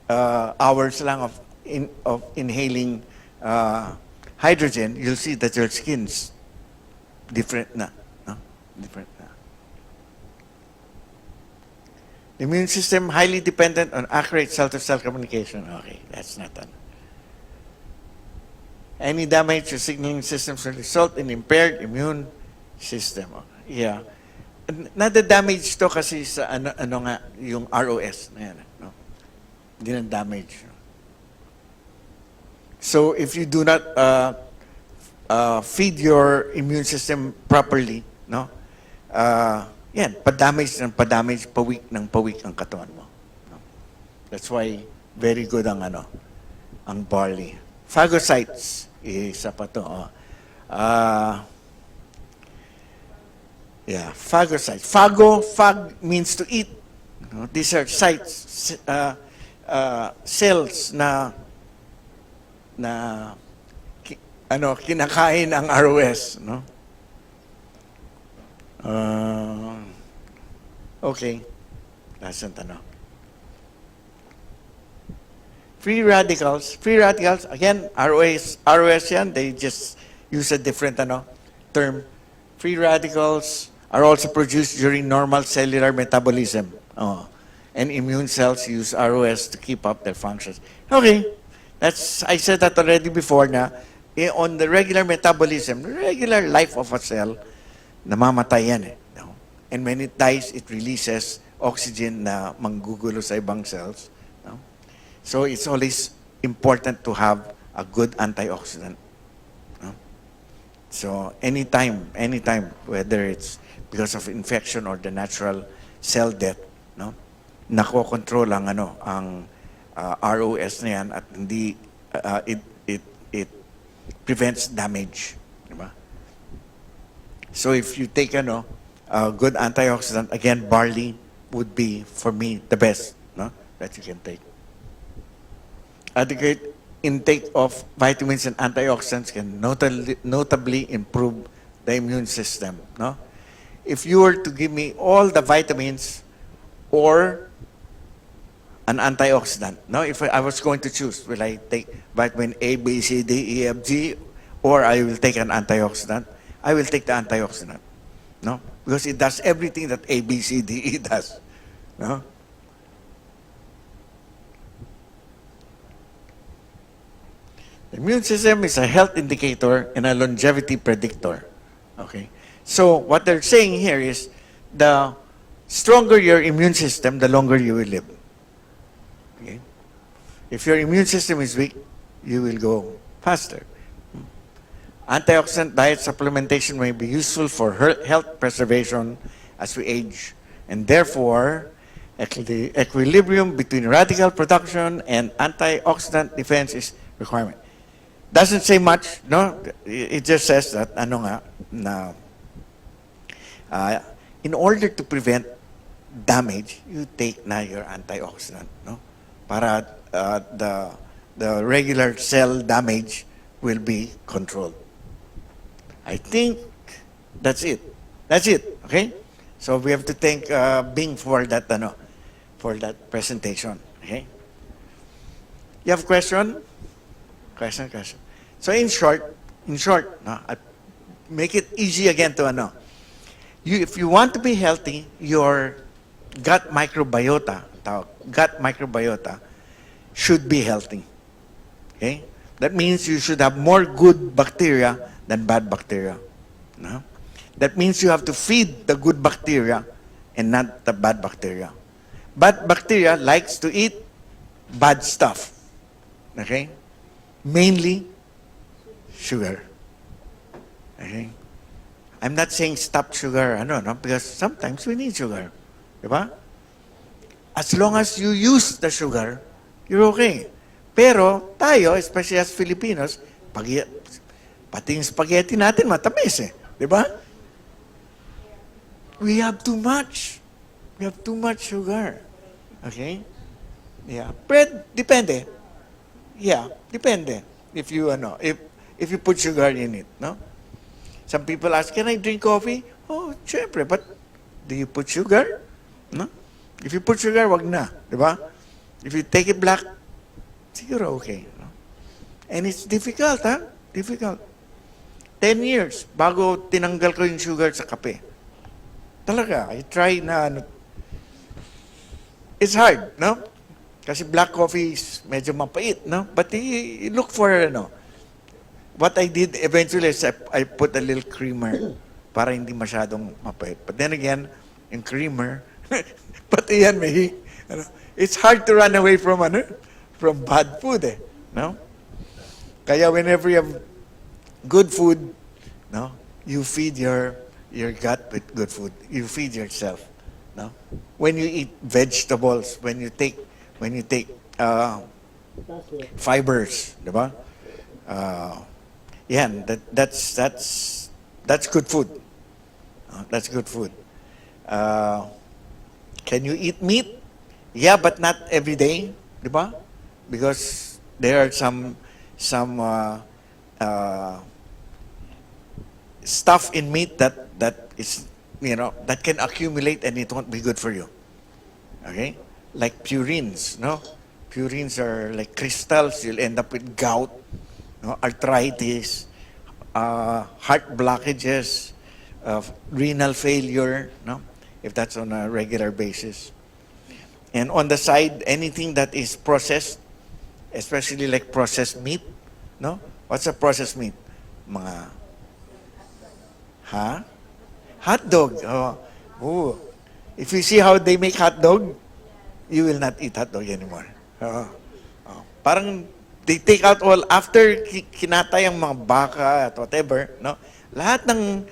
hours lang of inhaling hydrogen, you'll see that your skin's different na, no? Different na. The immune system highly dependent on accurate cell-to-cell communication. Okay, that's not done. Any damage to signaling systems will result in impaired immune system. Yeah. Nada-damage to kasi sa ano nga, yung ROS na yan. No? Hindi na damage. So if you do not feed your immune system properly, no? Yan, pa-damage ng pa-damage, pawik ng pawik ang katawan mo. No? That's why very good ang ang barley. Phagocytes, isa pa to. Yeah, phagocytes. Phag means to eat. No? These are sites, cells na kinakain ang ROS, no? Okay. Last Free radicals, again, ROS yan, they just use a different term. Free radicals are also produced during normal cellular metabolism. And immune cells use ROS to keep up their functions. Okay. I said that already before na on the regular metabolism, the regular life of a cell, namamatay yan eh. No? And when it dies, it releases oxygen na manggugulo sa ibang cells. No? So it's always important to have a good antioxidant. No? So anytime, whether it's because of infection or the natural cell death, no? Nako-control ang ROS na yan at hindi it prevents damage, diba? So if you take a good antioxidant, again barley would be for me the best, no, that you can take. Adequate intake of vitamins and antioxidants can notably improve the immune system, no? If you were to give me all the vitamins or an antioxidant. No, if I was going to choose, will I take vitamin A, B, C, D, E, F, G, or I will take an antioxidant? I will take the antioxidant. No, because it does everything that A, B, C, D, E does. No. The immune system is a health indicator and a longevity predictor. Okay. So what they're saying here is the stronger your immune system, the longer you will live. Okay. If your immune system is weak, you will go faster. Antioxidant diet supplementation may be useful for health preservation as we age, and therefore, the equilibrium between radical production and antioxidant defense is requirement. Doesn't say much, no? It just says that in order to prevent damage, you take na your antioxidant, no? Para the regular cell damage will be controlled. I think that's it. That's it. Okay. So we have to thank Bing for that presentation. Okay. You have question? Question. So in short, no, I make it easy again to if you want to be healthy, your gut microbiota should be healthy. Okay? That means you should have more good bacteria than bad bacteria. No? That means you have to feed the good bacteria and not the bad bacteria. Bad bacteria likes to eat bad stuff. Okay? Mainly sugar. Okay? I'm not saying stop sugar, because sometimes we need sugar. Diba? As long as you use the sugar, you're okay. Pero tayo, especially as Filipinos, pati yung spaghetti natin matamis eh. Diba? We have too much. We have too much sugar. Okay? Yeah. Bread, depende. Yeah, depende. If you, if you put sugar in it, no? Some people ask, can I drink coffee? Oh, syempre, but do you put sugar? No? If you put sugar, wag na. Diba? If you take it black, siguro okay. No? And it's difficult, ha? Difficult. 10 years bago tinanggal ko yung sugar sa kape. Talaga, I try na, it's hard, no? Kasi black coffee is medyo mapait, no? But you look for, what I did eventually is I put a little creamer para hindi masyadong mapait. But then again, yung creamer, pati yan may, it's hard to run away from, from bad food, no? Kaya whenever you have good food, no, you feed your gut with good food. You feed yourself, no? When you eat vegetables, when you take fibers, di ba? Yan, that's good food. That's good food. Can you eat meat? Yeah, but not every day, di ba? Because there are some stuff in meat that is, that can accumulate and it won't be good for you. Okay? Like purines, no? Purines are like crystals. You'll end up with gout, no? Arthritis, heart blockages, renal failure, no? If that's on a regular basis. And on the side, anything that is processed, especially like processed meat, no? What's a processed meat? Mga, hot dog. Oh. If you see how they make hot dog, you will not eat hot dog anymore. Parang they take out all, after kinatay ang mga baka at whatever, no? Lahat ng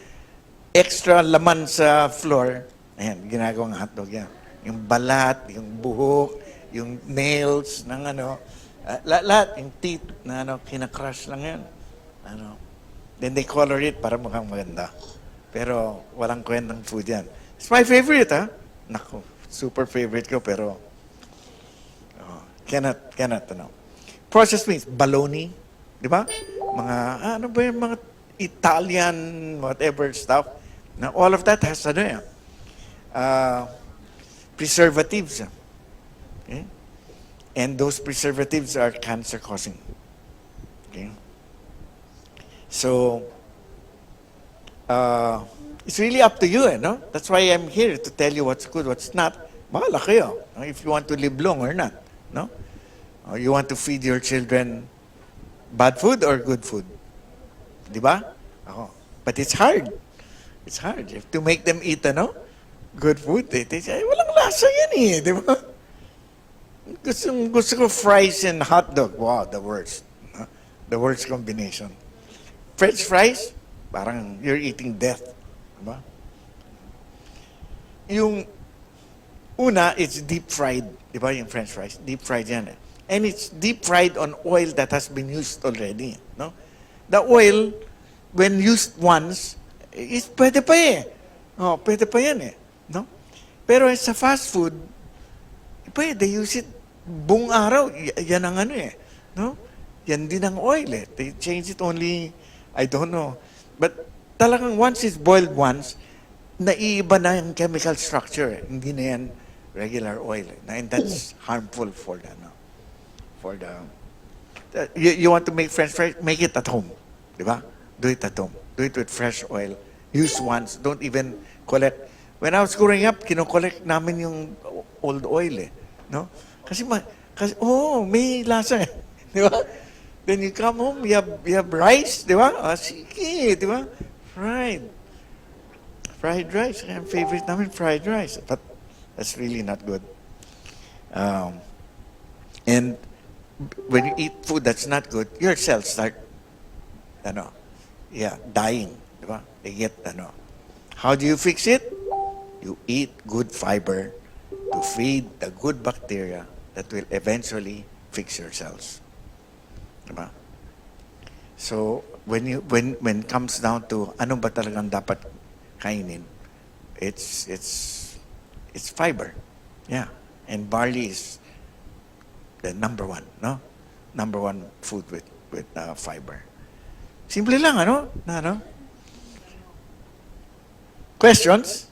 extra laman sa floor, ayan, ginagawang hot dog yan. Yung balat, yung buhok, yung nails ng lahat, yung teeth na kinakrush lang yan. Then they color it para mukhang maganda. Pero walang kwentang food yan. It's my favorite, Naku, super favorite ko, pero cannot, Processed meats, bologna, di ba? Mga, ano ba yung mga Italian, whatever stuff. Now, all of that has, preservatives. Okay? And those preservatives are cancer-causing. Okay? So, it's really up to you, no? That's why I'm here to tell you what's good, what's not. Bahala kayo, if you want to live long or not, no? Or you want to feed your children bad food or good food? Di ba? But it's hard. It's hard. You have to make them eat, good food. They say, walang lasa yan di ba? Gusto ko fries and hot dog. Wow, the worst. The worst combination. French fries, parang you're eating death. Diba? Yung una, it's deep fried. Diba yung French fries? Deep fried yan. And it's deep fried on oil that has been used already. No? The oil, when used once, is pwede pa pwede pa yan No? Pero sa fast food, they use it buong araw. Yan ang no? Yan din ang oil They change it only, I don't know. But talagang once it's boiled once, naiiba na yung chemical structure. Hindi na yan regular oil. And that's harmful for you want to make French fries, make it at home. Di ba? Do it at home. Do it with fresh oil. Use once. Don't even collect. When I was growing up, kinokollect namin yung old oil No? Kasi may lasa Di ba? Then you come home, you have rice, di ba? Sige, di ba? Fried rice. Ang favorite namin, fried rice. But that's really not good. And when you eat food that's not good, your cells start, dying. Di ba? They get, How do you fix it? You eat good fiber to feed the good bacteria that will eventually fix your cells. Diba? So, when it comes down to ano ba talagang dapat kainin, it's fiber. Yeah. And barley is the number one, no? Number one food with fiber. Simple lang, Questions?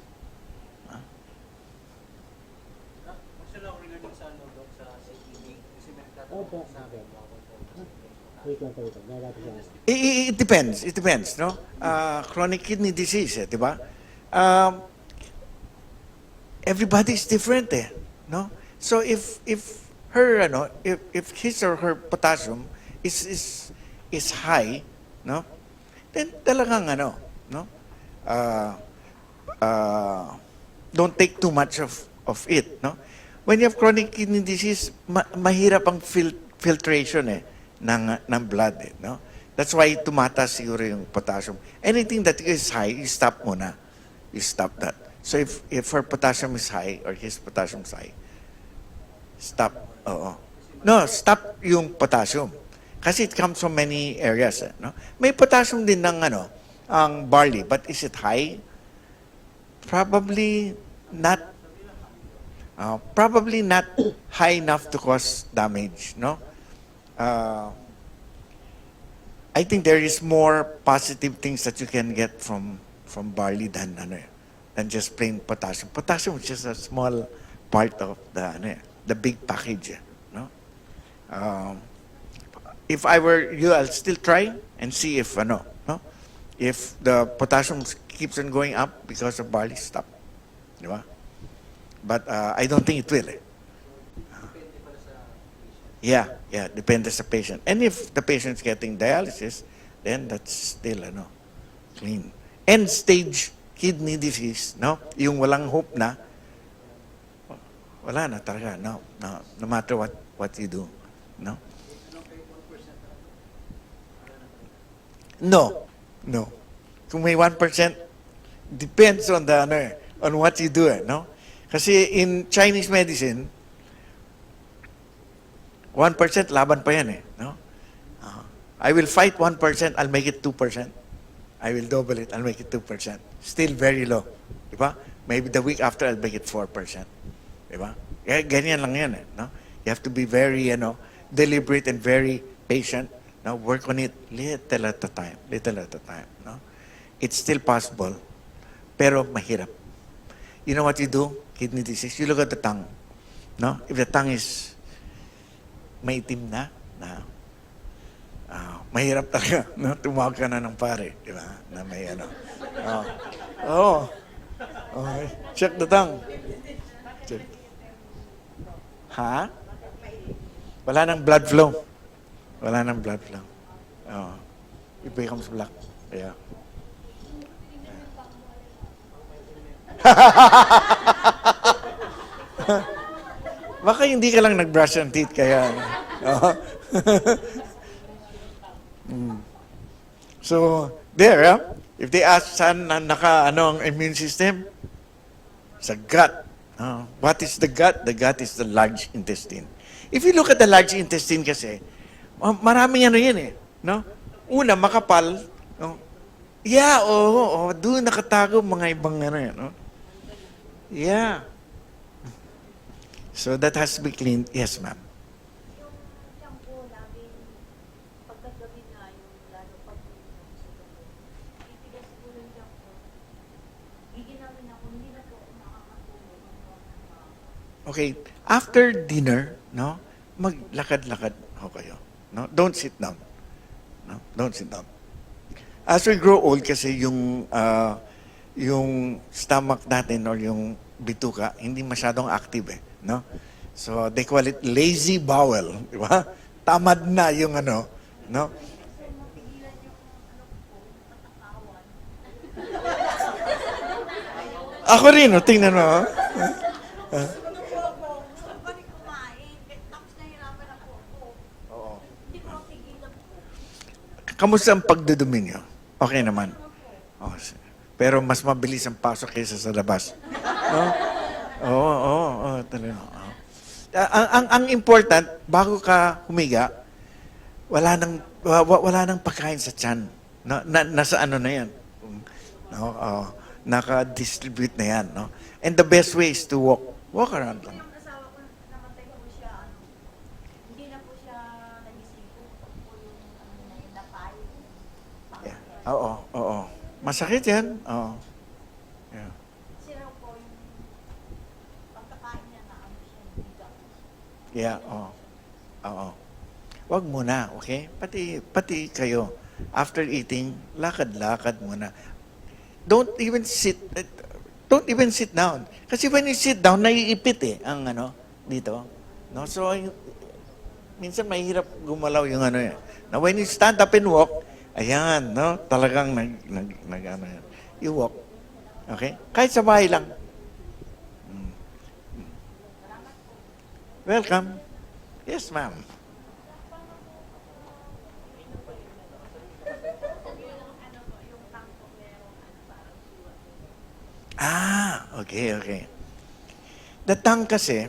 It depends, no? Chronic kidney disease, di ba? Everybody is different, no? So if her, if his or her potassium is high, no? Then talagang no? uh, don't take too much of it, no? When you have chronic kidney disease, mahirap ang filtration ng blood, no? That's why tumataas siguro yung potassium. Anything that is high, you stop muna. You stop that. So if her potassium is high or his potassium is high, stop. Oo. No, stop yung potassium. Kasi it comes from many areas, no? May potassium din ng ang barley, but is it high? Probably not. Probably not high enough to cause damage, no? I think there is more positive things that you can get from barley than just plain potassium. Potassium is just a small part of the big package, no? If I were you, I'll still try and see if no? If the potassium keeps on going up because of barley, stop. Di ba? But I don't think it will. Yeah, depende sa patient. And if the patient's getting dialysis, then that's still clean. End stage kidney disease, no? Yung walang hope na, wala na talaga, no matter what you do, no? No. Kung may 1%, depends on on what you do, no? Kasi in Chinese medicine, 1% laban pa yan, no? I will fight 1%, I'll make it 2%. I will double it, I'll make it 2%. Still very low, di ba? Maybe the week after, I'll make it 4%. Di ba? Ganyan lang yan, no? You have to be very, deliberate and very patient. No? Work on it little at a time, no? It's still possible, pero mahirap. You know what you do? Kidney disease, you look at the tongue, no? If the tongue is maitim na mahirap talaga, no? Tumawag ka na ng pare, di ba? Na may okay. Check the tongue. Check. Ha? Wala nang blood flow. It becomes black. Yeah. Baka hindi ka lang nag-brush ng teeth, kaya. So, there, if they ask saan ang immune system, sa gut. What is the gut? The gut is the large intestine. If you look at the large intestine kasi, maraming yan no? Una, makapal. No? Yeah, doon nakatago mga ibang no? Yeah. So that has to be cleaned. Yes, ma'am. Yung po namin, pagkagabi na yung lalo pag itigas po rin siya po. Gigil namin ako, hindi na po nakakatulog. Okay, after dinner, no, maglakad-lakad ho kayo. No, don't sit down. No, don't sit down. As we grow old, kasi yung stomach natin or yung bituka, hindi masyadong active, no? So they call it lazy bowel, di ba? Tamad na yung no? Ako rin, tingnan mo. Kamusta ang pagdudumi niyo? Okay naman. Pero mas mabilis ang pasok kaysa sa labas. No? Oo, talaga. Ang important, bago ka humiga, wala nang pagkain sa tiyan. Nasa na yan. No? Naka-distribute na yan. No? And the best way is to walk around lang. Yung asawa ko namatay po siya, hindi na po siya nagising po yung napay. Yeah. Oo. Masakit yan. Oo. Yeah. Sira po yung pagkakain niya na siya bigat. Yeah, oo. Wag muna, okay? Pati kayo. After eating, lakad-lakad muna. Don't even sit down. Kasi when you sit down, naiipit ang dito. No? So, minsan mahirap gumalaw yung Now, when you stand up and walk, ayan, no? Talagang nag yan. you walk. Okay? Kahit sa bahay lang. Welcome. Yes, ma'am. Okay. The tongue kasi,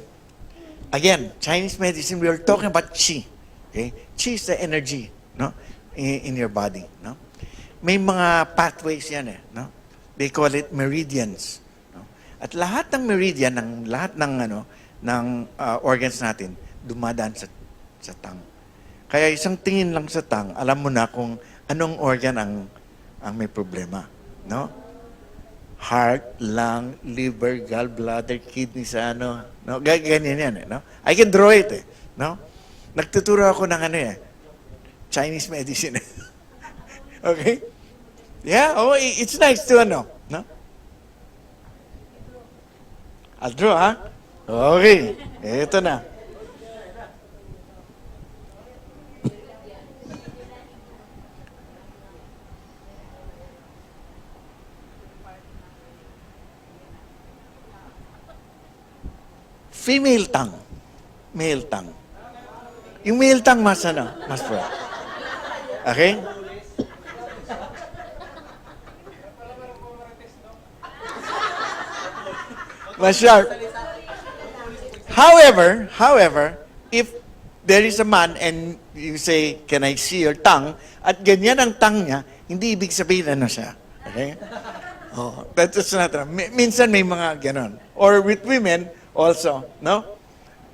again, Chinese medicine, we are talking about qi. Okay? Qi is the energy, no? In your body, no? May mga pathways yan no? They call it meridians. No? At lahat ng meridian, lahat ng organs natin, dumadaan sa tongue. Kaya isang tingin lang sa tongue, alam mo na kung anong organ ang may problema, no? Heart, lung, liver, gallbladder, kidney sa no? Ganyan yan no? I can draw it no? Nagtuturo ako ng Chinese medicine. Okay? Yeah, it's nice to no? I'll draw, ha? Okay, ito na. Female tongue. Male tongue. Yung male tongue mas broad. Okay? Mas sharp. However, if there is a man and you say, can I see your tongue? At ganyan ang tongue niya, hindi ibig sabihin siya. Okay? Oh, that's not minsan may mga ganon. Or with women, also, no?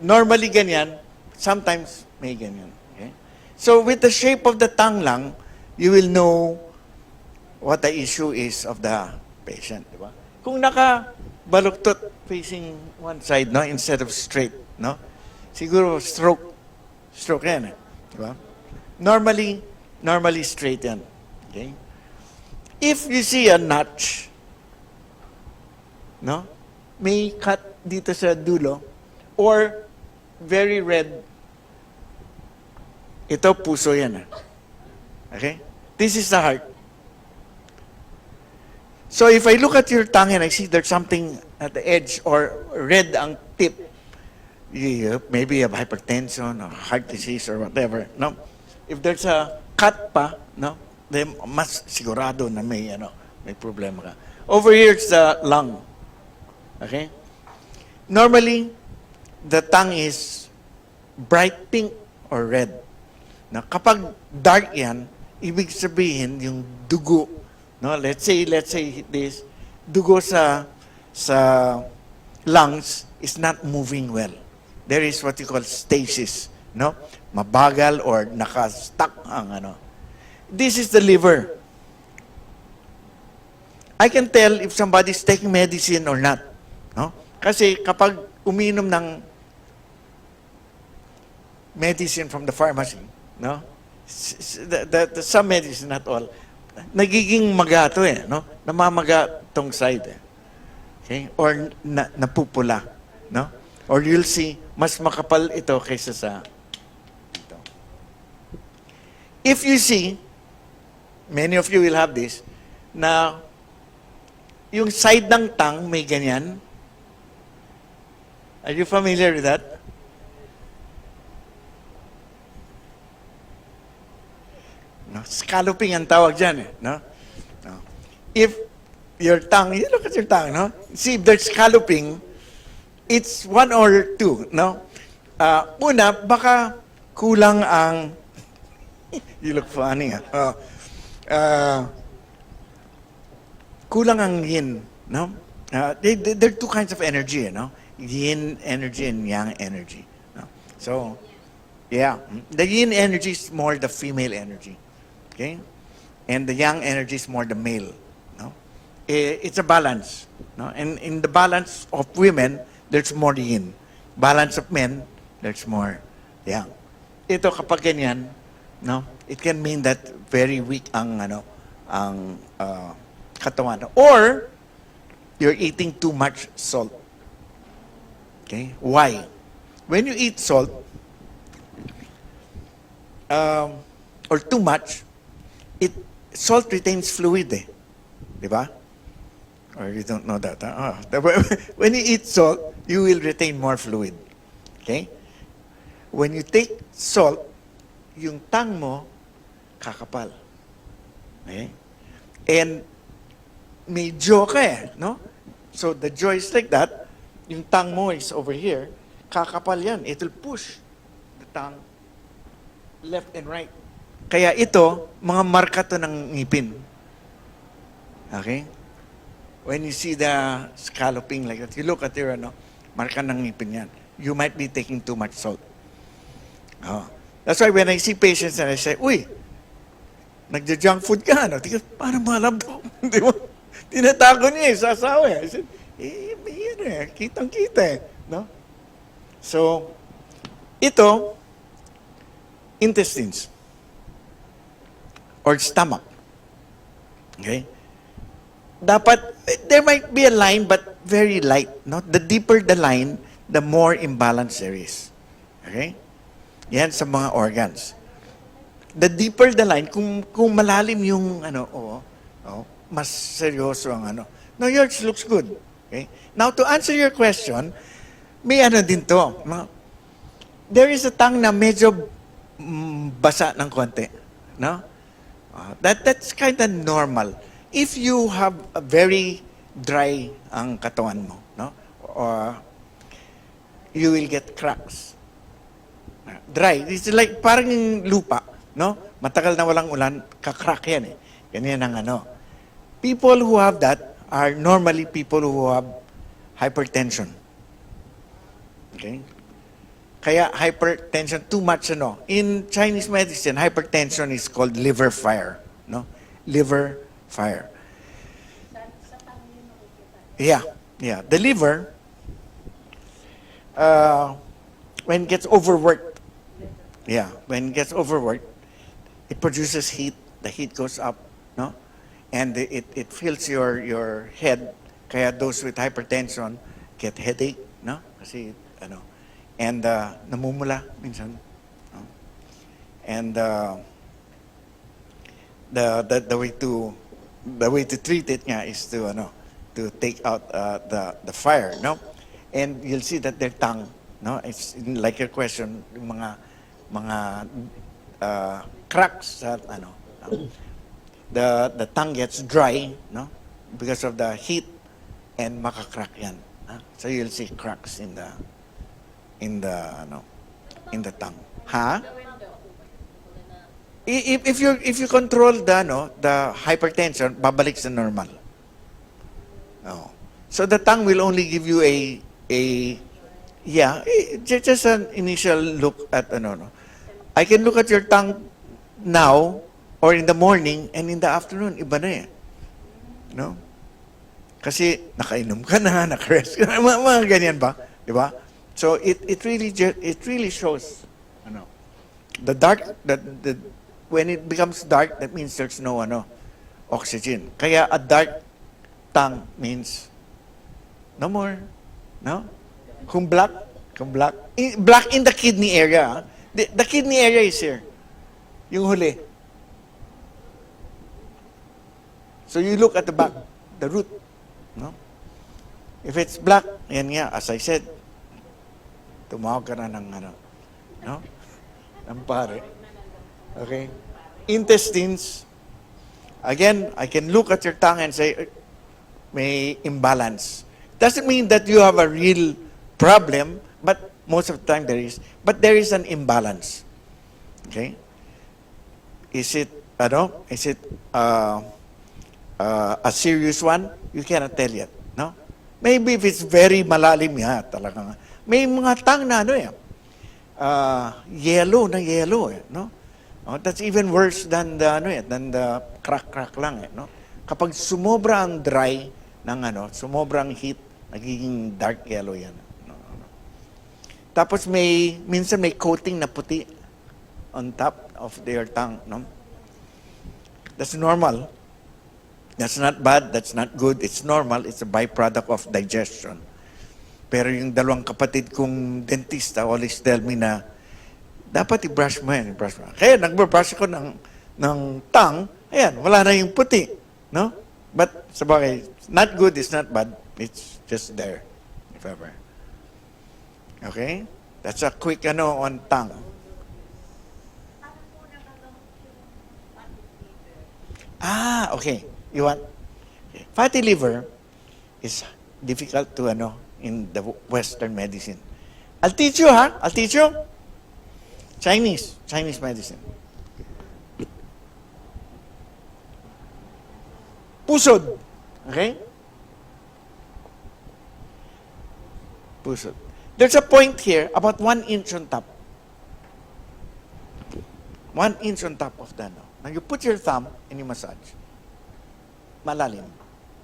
Normally ganyan, sometimes may ganyan. Okay? So with the shape of the tongue lang, you will know what the issue is of the patient, di ba? Kung nakabaluktot facing one side, no, instead of straight, no? Siguro stroke yan, di ba? Normally straight yan. Okay? If you see a notch, no? May cut dito sa dulo or very red. Ito puso yan. Okay? This is the heart. So if I look at your tongue and I see there's something at the edge or red ang tip, maybe you have hypertension or heart disease or whatever, no? If there's a cut pa, no? Then mas sigurado na may problema ka. Over here it's the lung. Okay? Normally, the tongue is bright pink or red. Na kapag dark yan, ibig sabihin yung dugo. No, let's say this dugo sa lungs is not moving well. There is what you call stasis, no? Mabagal or naka-stuck ang This is the liver. I can tell if somebody is taking medicine or not. No? Kasi kapag uminom ng medicine from the pharmacy, no? Some medicine, not all, nagiging maga to no? Namamaga tong side Okay? Or napupula, no? Or you'll see, mas makapal ito kaysa sa ito. If you see, many of you will have this, na yung side ng tongue may ganyan. Are you familiar with that? No? Scalloping ang tawag dyan no? No? If your tongue, you look at your tongue, no? See, if there's scalloping, it's one or two, no? Una, baka kulang ang, you look funny, kulang ang yin, no? There are two kinds of energy, no? Yin energy and yang energy. No? So, yeah, the yin energy is more the female energy, okay? And the yang energy is more the male, no? It's a balance, no? And in the balance of women, there's more yin. Balance of men, there's more yang. Ito kapag ganyan, no? It can mean that very weak ang katawan. Or you're eating too much salt. Okay? Why? When you eat salt, or too much, salt retains fluid Di ba? Or you don't know that. Huh? When you eat salt, you will retain more fluid. Okay? When you take salt, yung tang mo, kakapal. Okay? And may jaw ka no? So the jaw is like that. Yung tang mo is over here. Kakapal yan. It will push the tongue left and right. Kaya ito, mga marka to ng ngipin. Okay? When you see the scalloping like that, you look at your marka ng ngipin yan. You might be taking too much salt. Oh. That's why when I see patients and I say, uy, nagja-junk food ka, parang malambot. Di ba? Tinatago niya sasawa I said, kitang-kita no? So, ito, intestines or stomach. Okay? Dapat, there might be a line but very light. No? The deeper the line, the more imbalance there is. Okay? Yan sa mga organs. The deeper the line, kung malalim yung mas seryoso ang No, yours looks good. Okay? Now, to answer your question, may din to. There is a tongue na medyo basa ng konti. No? That's kind of normal. If you have a very dry ang katawan mo, no? Or you will get cracks. Dry. It's like parang yung lupa, no? Matagal na walang ulan, kakrack yan Ganyan ang People who have that are normally people who have hypertension. Okay? Kaya hypertension, too much In Chinese medicine, hypertension is called liver fire, no? Liver fire. Yeah. The liver, when it gets overworked, when it gets overworked, it produces heat. The heat goes up, no? And it fills your head. Kaya those with hypertension get headache, no? Kasi and namumula minsan. No? And the way to treat it is to take out the fire, no? And you'll see that their tongue, no? It's like your question, yung mga cracks at the tongue gets dry, no? Because of the heat, and makakrak yan. So you'll see cracks in the tongue. If you control the hypertension, babalik sa normal. Oh. So the tongue will only give you just an initial look at I can look at your tongue now or in the morning and in the afternoon, iba na No? Kasi nakainom ka na, nakarest ka na, mga ganyan ba? Di ba? So it really shows the dark when it becomes dark, that means there's no oxygen. Kaya a dark tongue means no more. No? Kung black, black in the kidney area. The kidney area is here. Yung huli. So you look at the back, the root. No? If it's black, yan nga, as I said, tumawag ka na ng no? Ng pare. Okay? Intestines. Again, I can look at your tongue and say, may imbalance. Doesn't mean that you have a real problem, but most of the time there is. But there is an imbalance. Okay? Is it a serious one? You cannot tell yet. No? Maybe if it's very malalim talaga. May mga tang na yellow na yellow no? Oh, that's even worse than the crack lang no? Kapag sumobra ang dry ng sumobrang heat, nagiging dark yellow yan. No. Tapos minsan may coating na puti on top of their tongue, no? That's normal. That's not bad, that's not good, it's normal, it's a byproduct of digestion. Pero yung dalawang kapatid kong dentista always tell me na dapat i-brush mo yan, i-brush mo. Kaya nag-brush ako ng tongue, ayan, wala na yung puti, no? But, sabagay, not good is not bad. It's just there, if ever. Okay? That's a quick on tongue. Okay. You want? Okay. Fatty liver is difficult to in the Western medicine. I'll teach you, ha? I'll teach you. Chinese medicine. Pusod. Okay? Pusod. There's a point here about 1 inch on top. 1 inch on top of the Now you put your thumb and you massage. Malalim.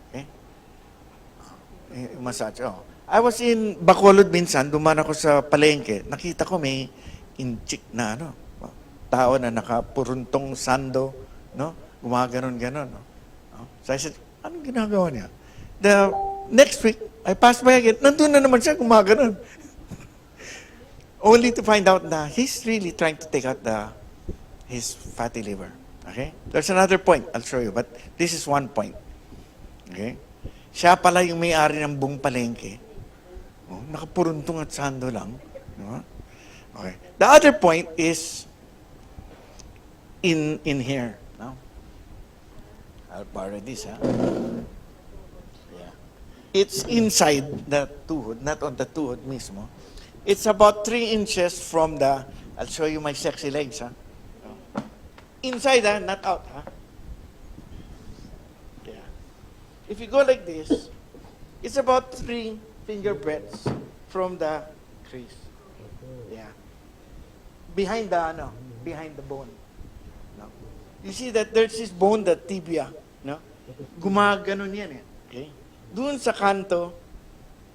Okay? Massage. Oh. I was in Bacolod minsan, dumaan ako sa palengke. Nakita ko may inchik na tao na nakapuruntong sando, no? Gumaganon-ganon, no? So I said, anong ginagawa niya? The next week, I passed by again, nandun na naman siya, gumaganon. Only to find out na he's really trying to take out his fatty liver. Okay? There's another point, I'll show you, but this is one point. Okay? Siya pala yung may-ari ng buong palengke. Oh, nakapuruntong at sando lang. No? Okay. The other point is in here. No? I'll borrow this, ha? Yeah. It's inside the tuhod, not on the tuhod mismo. It's about 3 inches from I'll show you my sexy legs, ha? Inside, ha? Not out, ha? Yeah. If you go like this, it's about 3 finger breadths from the crease. Yeah. Behind the bone. No? You see that there's this bone, the tibia, no? Gumaganon yan, eh. Okay? Doon sa kanto,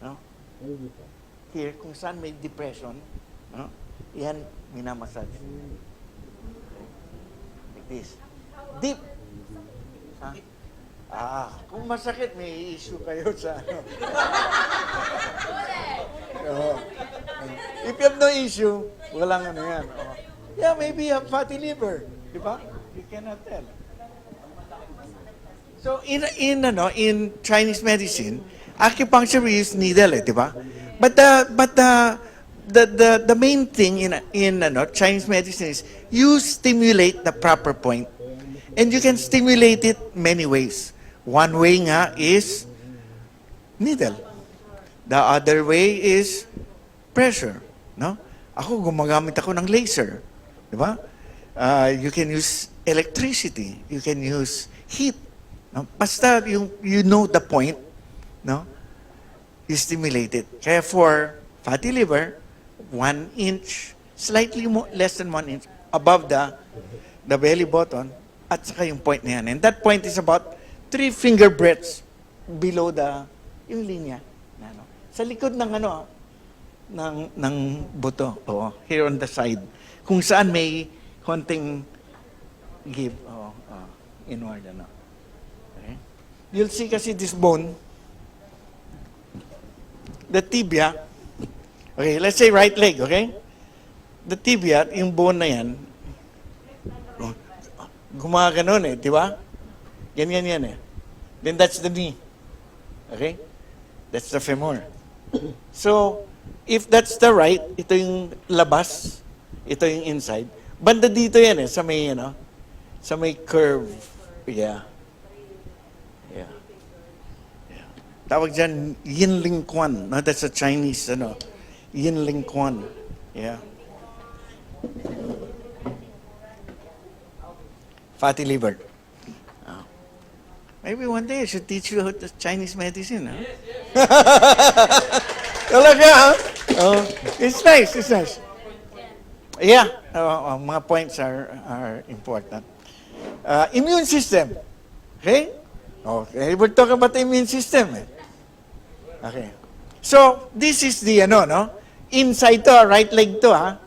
no? Here, kung saan may depression, no? Yan, minamassage. Like this. Deep. Kung masakit, may issue kayo sa If you have no issue, walang yan. Yeah, maybe you have fatty liver. Di ba? You cannot tell. So, in Chinese medicine, acupuncture we use needle, di ba? But the main thing in Chinese medicine is you stimulate the proper point. And you can stimulate it many ways. One way nga is needle. The other way is pressure. No? Ako, gumagamit ako ng laser. Di ba? You can use electricity. You can use heat. No? Basta you know the point, no? You stimulate it. Kaya for fatty liver, 1 inch, slightly less than 1 inch above the belly button, at saka yung point na yan. And that point is about 3 finger breadths below yung linya. Sa likod ng ng buto. Here on the side. Kung saan may konting give. Inward, Okay? You'll see kasi this bone, the tibia, okay, let's say right leg, okay? The tibia, yung bone na yan, gumaganon di ba? Ganyan yan eh. Then that's the knee. Okay? That's the femur. So, if that's the right, ito yung labas, ito yung inside. Banda dito yan sa may, sa may curve. Yeah. Yeah. Yeah. Tawag dyan, yin ling quan. No, that's a Chinese, yin ling quan. Yeah. Fatty liver. Maybe one day I should teach you the Chinese medicine. Huh? Talaga, huh? It's nice, it's nice. Yeah, mga points are important. Immune system. Okay? Okay, we're talking about the immune system. Okay. So, this is the, inside to, right leg to,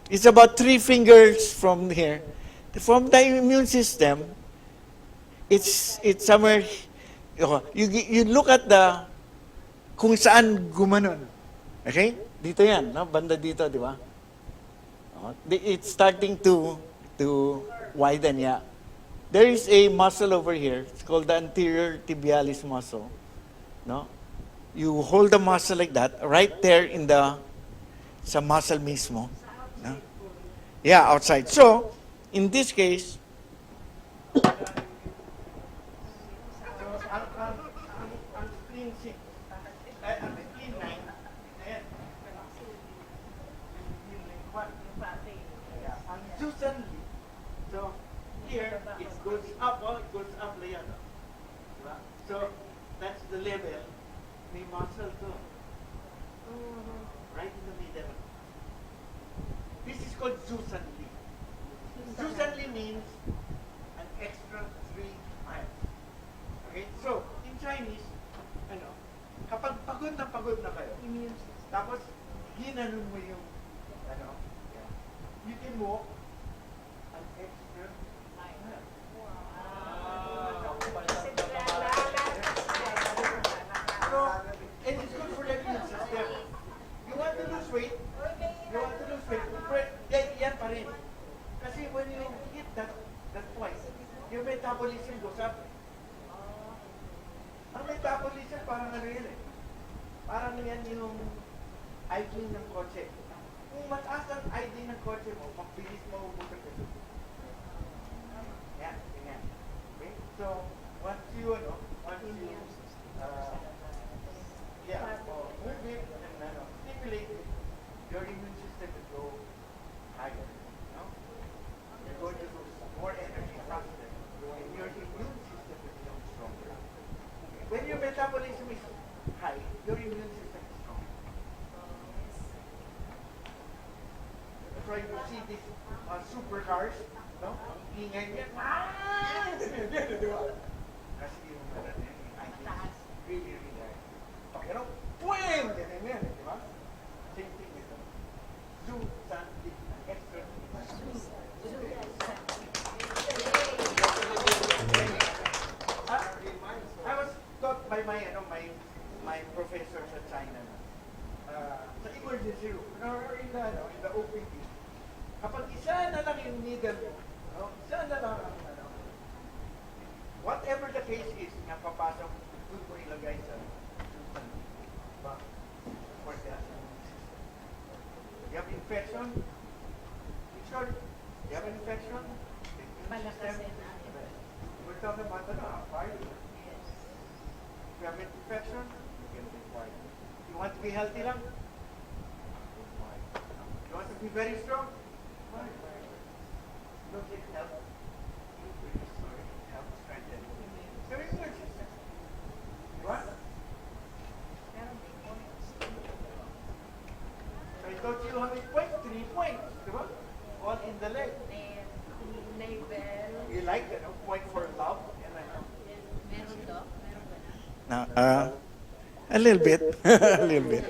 It's about 3 fingers from here. From the immune system, it's somewhere, you look at kung saan gumanon. Okay? Dito yan, banda dito, di ba? It's starting to widen, yeah. there is a muscle over here. It's called the anterior tibialis muscle. No? You hold the muscle like that, right there in the sa muscle mismo. No? Yeah, outside. So, in this case, ang spleen 6, ang spleen 9, ayan. Ang Susan Lee, so here, it goes up, it goes up like yan. Diba? So, that's the level. May muscle to. Right in the middle. This is called Susan Lee. Susan Lee means an extra 3 miles. Okay? So, in Chinese, kapag pagod na kayo, tapos ginanon mo yung, you can walk an extra mile. So, and it's good for the immune system. You want to lose weight, yan pa rin. Kasi when you hit that twice, your metabolism goes up. Ang metabolism parang yun eh. Parang yan yung idling ng kotse. Kung mataas ang idling ng kotse mo, pagbilis mo ubos ang kaso. Yan. Okay? So, once you, move it and stimulate it, your immune system will go higher. You're going to lose more energy faster, and your immune system will become stronger. When your metabolism is high, your immune system is strong. That's why you see these supercars, no? Ang ingay niya, di ba? Kasi yung really high. Pero, puwing! Ganyan, di ba? Same thing with them. Susan Lee, an extra. I was taught by my professor sa China sa emergency room or in the OPD. Kapag isa na lang yung needle, isa na lang whatever the case is, nga papasok, doon mo ilagay sa for the immune system. You have infection, you have an infection, we're talking about fire. If you have an infection, you can be quiet. You want to be healthy lang? You want to be very strong? Don't get help. Help strengthen. So it's good. What? So I told you how many points? 3 points. Diba? All in the leg. You like it, point for love? Now, a little bit. A little bit.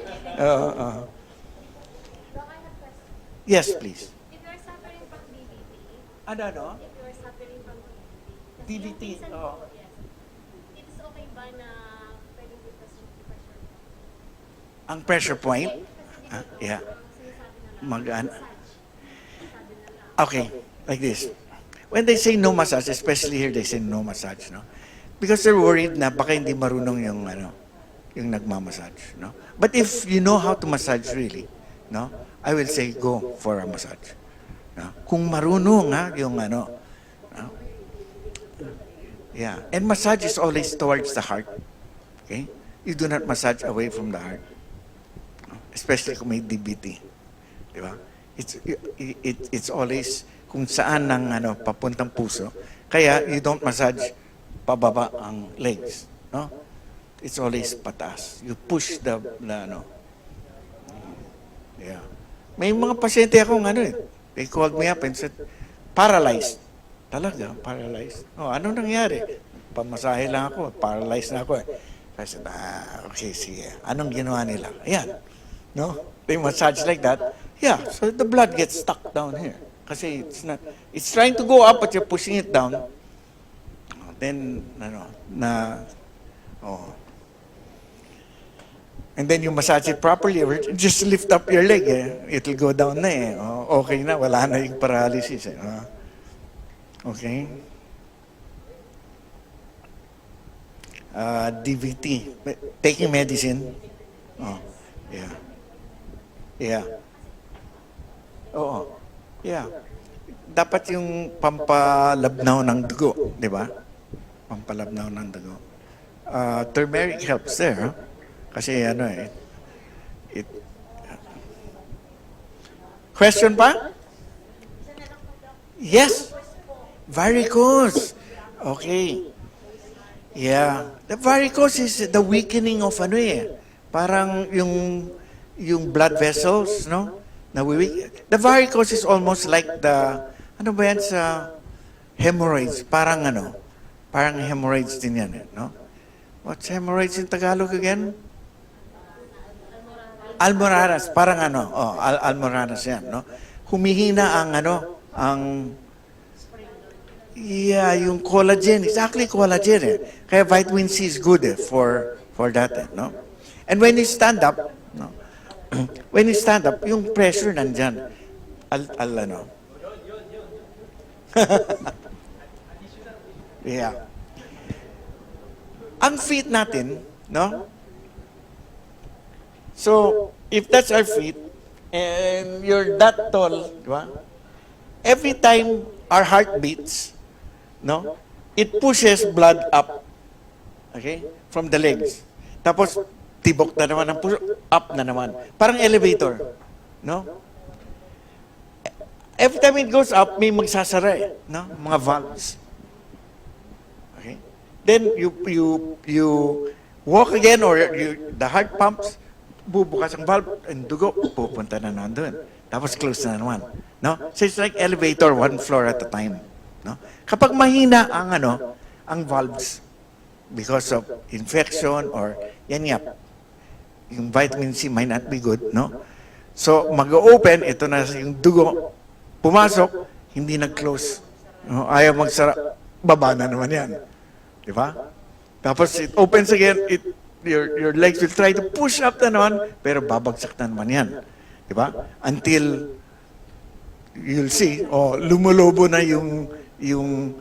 Yes, please. If you're suffering from DVT, Ano? if you're suffering from DVT, DVT, yes, oo. it is okay ba na pwedeng pressure? Ang pressure point? Kasi Yeah. sinasabi na lang, Okay, like this. When they say no massage, especially here they say no massage, no? Because they're worried na baka hindi marunong yung nagmamassage, no? But if you know how to massage really, no? I will say go for a massage. No? Kung marunong yung no? Yeah, and massage is always towards the heart. Okay? You do not massage away from the heart. No? Especially kung may DBT. Di ba? It's always kung saan ng papuntang puso. Kaya you don't massage pababa ang legs, no? It's always pataas. You push the Yeah. May mga pasyente akong they called me up and said paralyzed. Talaga, paralyzed. Oh, ano nangyari? Pamasahe lang ako, paralyzed na ako. I said, okay, sige. Anong ginawa nila? Ayan. No? They massage like that. Yeah, so the blood gets stuck down here. Kasi it's trying to go up but you're pushing it down. Then, and then you massage it properly, just lift up your leg, it'll go down na okay na, wala na yung paralysis. Okay? DVT, taking medicine. Oh, yeah. Yeah. Oo. Yeah. Dapat yung pampalabnaw ng dugo, di ba? Pampalabnaw ng dugo. Turmeric helps there, huh? Kasi ano eh. It, question pa? Yes. Varicose. Okay. Yeah. The varicose is the weakening of ano eh. Parang yung blood vessels, no? The varicose is almost like the, ano ba yan sa hemorrhoids? Parang ano? Parang hemorrhoids din yan, eh, no? What's hemorrhoids in Tagalog again? Almoraras. Parang ano? Oh, almoraras yan, no? Humihina ang ano? Yeah, yung collagen. Exactly collagen, eh. Kaya vitamin C is good, eh, for that, eh, no? And when you stand up, no? When you stand up, yung pressure nandyan. Ano? Yeah. Ang feet natin, no? So, if that's our feet, and you're that tall, di ba? Every time our heart beats, no? It pushes blood up. Okay? From the legs. Tapos, tibok na naman, up na naman. Parang elevator. No? Every time it goes up, may magsasara eh. No? Mga valves. Okay? Then, you walk again or the heart pumps, bubukas ang valve, and dugo, pupunta na nandun. Tapos close na naman. No? So it's like elevator, one floor at a time. No? Kapag mahina ang ang valves, because of infection or yan nga, yung vitamin C might not be good, no? So, mag-open, ito na yung dugo, pumasok, hindi nag-close. No? Ayaw magsara, baba na naman yan. Di ba? Tapos, it opens again, your legs will try to push up na naman, pero babagsak na naman yan. Di ba? Until, you'll see, lumulobo na yung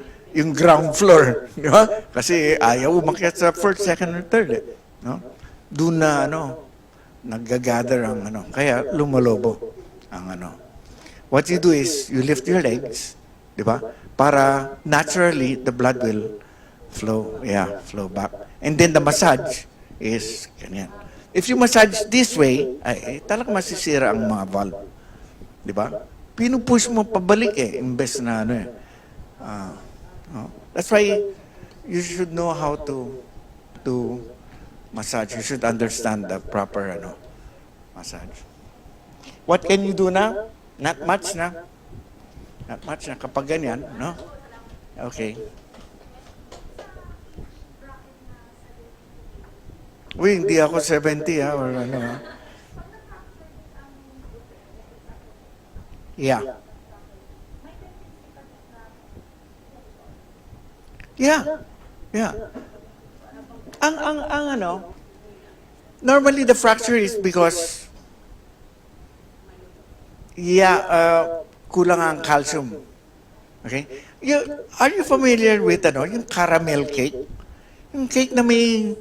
ground floor. Di ba? Kasi ayaw umakyat sa first, second, or third. Eh. No? Doon na, nag-gather ang kaya lumolobo ang What you do is, you lift your legs, di ba? Para naturally, the blood will flow back. And then the massage is ganyan. If you massage this way, ay talagang masisira ang mga valve. Di ba? Pinupush mo pabalik eh, imbes na That's why you should know how to massage. You should understand the proper massage. What can you do now? Not much na. Not much na. Kapag ganyan, no? Okay. Uy, hindi ako 70 or ano ha. Yeah. Yeah. Yeah. Ang normally the fracture is because kulang ang calcium. Okay? Are you familiar with yung caramel cake? Yung cake na may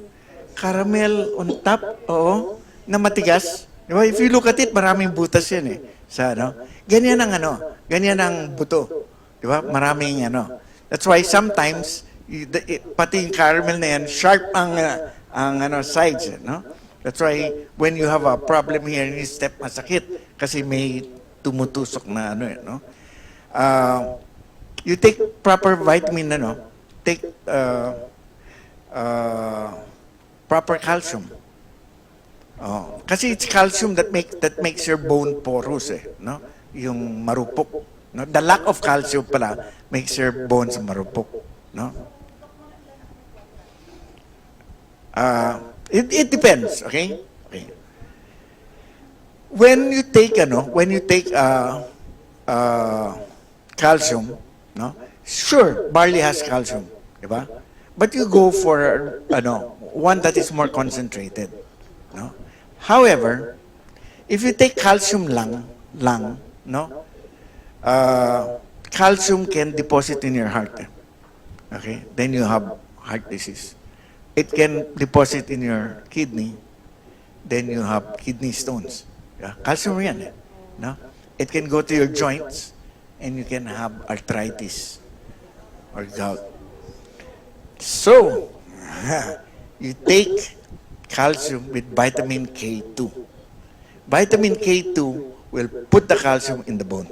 caramel on top, oo, na matigas. Diba? If you look at it, maraming butas yan eh. Sa ganyan ang buto. Diba? Maraming That's why sometimes pati yung caramel na yan, sharp ang sides, no? That's why when you have a problem here, you step masakit kasi may tumutusok na no? You take proper vitamin, take proper calcium. Kasi it's calcium that makes your bone porous, no? Yung marupok, no? The lack of calcium pala makes your bones marupok, no? It depends, okay? Okay. When you take calcium, no? Sure, barley has calcium, di ba? But you go for one that is more concentrated, no? However, if you take calcium lang, no? Calcium can deposit in your heart. Okay? Then you have heart disease. it can deposit in your kidney, then you have kidney stones. Yeah? Calcium yan eh. No? It can go to your joints, and you can have arthritis or gout. So, you take calcium with vitamin K2. Vitamin K2 will put the calcium in the bone.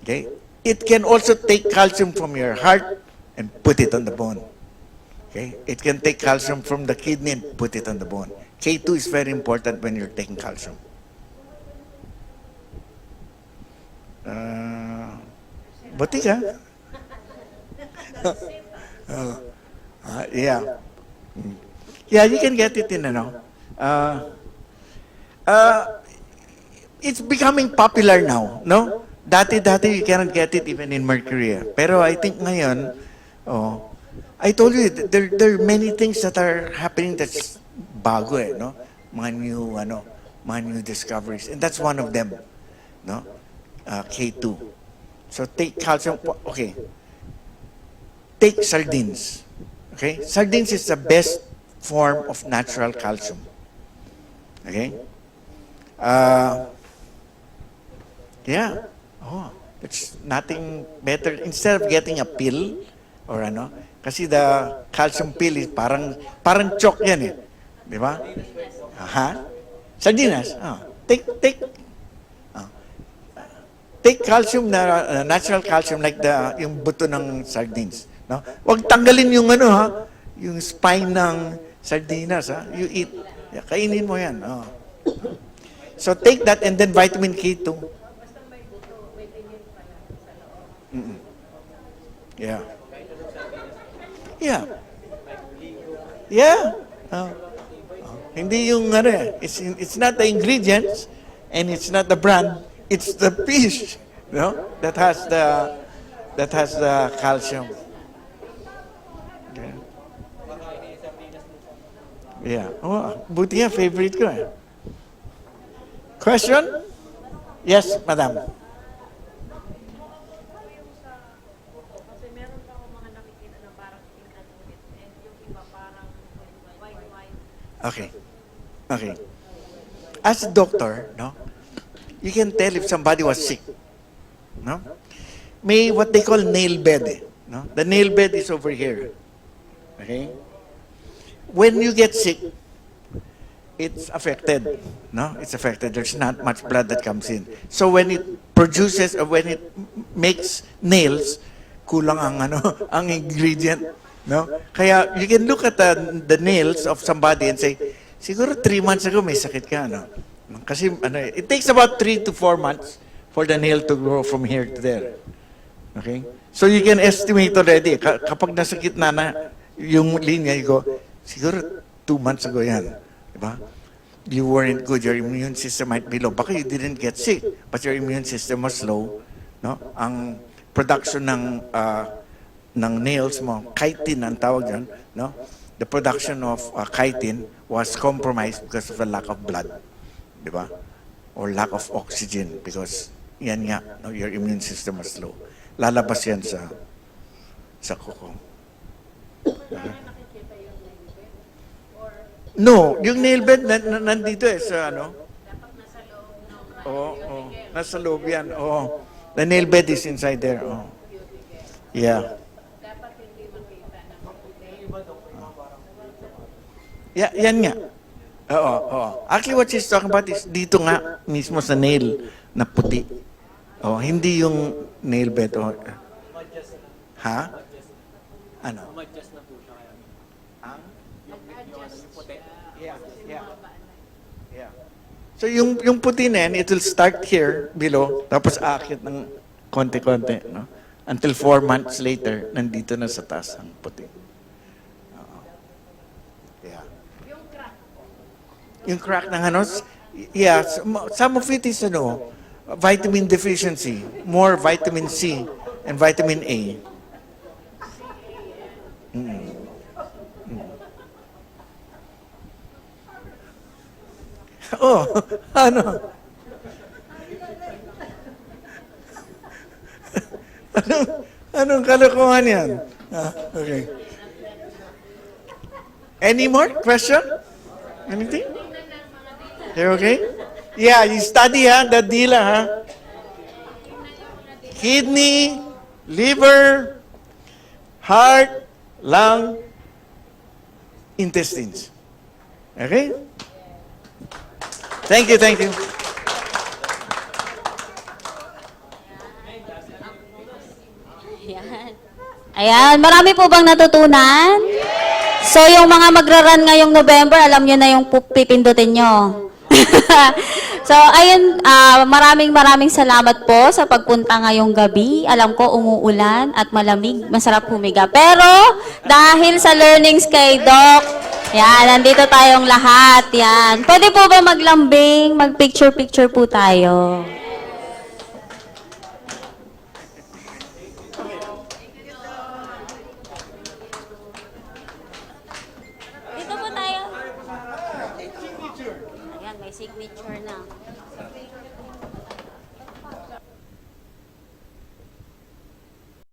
Okay? It can also take calcium from your heart and put it on the bone. Okay? It can take calcium from the kidney and put it on the bone. K2 is very important when you're taking calcium. Buti ka? Yeah. Yeah, you can get it in, it's becoming popular now, no? Dati you cannot get it even in Mercury. Pero I think ngayon, oh, I told you, there are many things that are happening that's bago no? Mga new discoveries. And that's one of them, no? K2. So take calcium, okay. Take sardines, okay? Sardines is the best form of natural calcium, okay? Yeah. Oh, it's nothing better. Instead of getting a pill or kasi the calcium pill is parang chalk yan eh. Di ba? Aha. Sardinas. Oh. Take calcium natural calcium like yung buto ng sardines, no? Wag tanggalin yung yung spine ng sardinas, ha? You eat. Yeah, kainin mo yan. Oh. So take that and then vitamin K2. Yeah. Yeah. Yeah. Hindi yung it's not the ingredients and it's not the brand, it's the fish, no? That has the calcium. Yeah. Yeah. Oh, buti nga favorite ko eh. Question? Yes, madam. Kasi meron pa akong mga nakikita na parang tingnan ulit. And yung iba parang white. Okay. Okay. As a doctor, no, you can tell if somebody was sick. No? May what they call nail bed. No? The nail bed is over here. Okay? When you get sick, it's affected. No? It's affected. There's not much blood that comes in. So when it produces, or when it makes nails, kulang ang ang ingredient. No? Kaya you can look at the nails of somebody and say, siguro 3 months ago may sakit ka, Kasi it takes about 3 to 4 months for the nail to grow from here to there. Okay? So you can estimate already. Kapag nasakit na yung linya, you go, siguro 2 months ago yan. Diba? You weren't good. Your immune system might be low. Baka you didn't get sick, but your immune system was low. No? Ang production ng nails mo, chitin ang tawag dyan, no? The production of chitin was compromised because of a lack of blood. Diba? Or lack of oxygen because yan nga, no, your immune system was low. Lalabas yan sa kuko. No, yung nail bed nandito sa Dapat nasa loob ng Oo, nasa loob yan. Oh. The nail bed is inside there. Oh. Yeah. dapat hindi makita na maputi. Yeah, yan nga. Oo. Actually, what she's talking about is dito nga, mismo sa nail na puti. Oh, hindi yung nail bed. Oh. Ha? Ano? Umadjust na po siya kaya. Ang? Adjust puti. Yeah. Yeah. So yung puti na yan, it will start here below, tapos aakit ng konti-konti, no? Until 4 months later, nandito na sa taas ang puti. Yeah. Yung crack ng yeah, some of it is vitamin deficiency, more vitamin C and vitamin A. Oh, anong kalokohan yan? Okay. Any more question? Anything? You okay? Yeah, you study the dila Kidney, liver, heart, lung, intestines. Okay? Thank you, thank you. Ayan, marami po bang natutunan? So, yung mga magraran ngayong November, alam nyo na yung pipindutin nyo. So, ayun, maraming salamat po sa pagpunta ngayong gabi. Alam ko, umuulan at malamig, masarap humiga. Pero, dahil sa learnings kay Doc, yan, nandito tayong lahat. Yan. Pwede po ba maglambing, mag-picture-picture po tayo? Dito po tayo. Ayan, may signature na.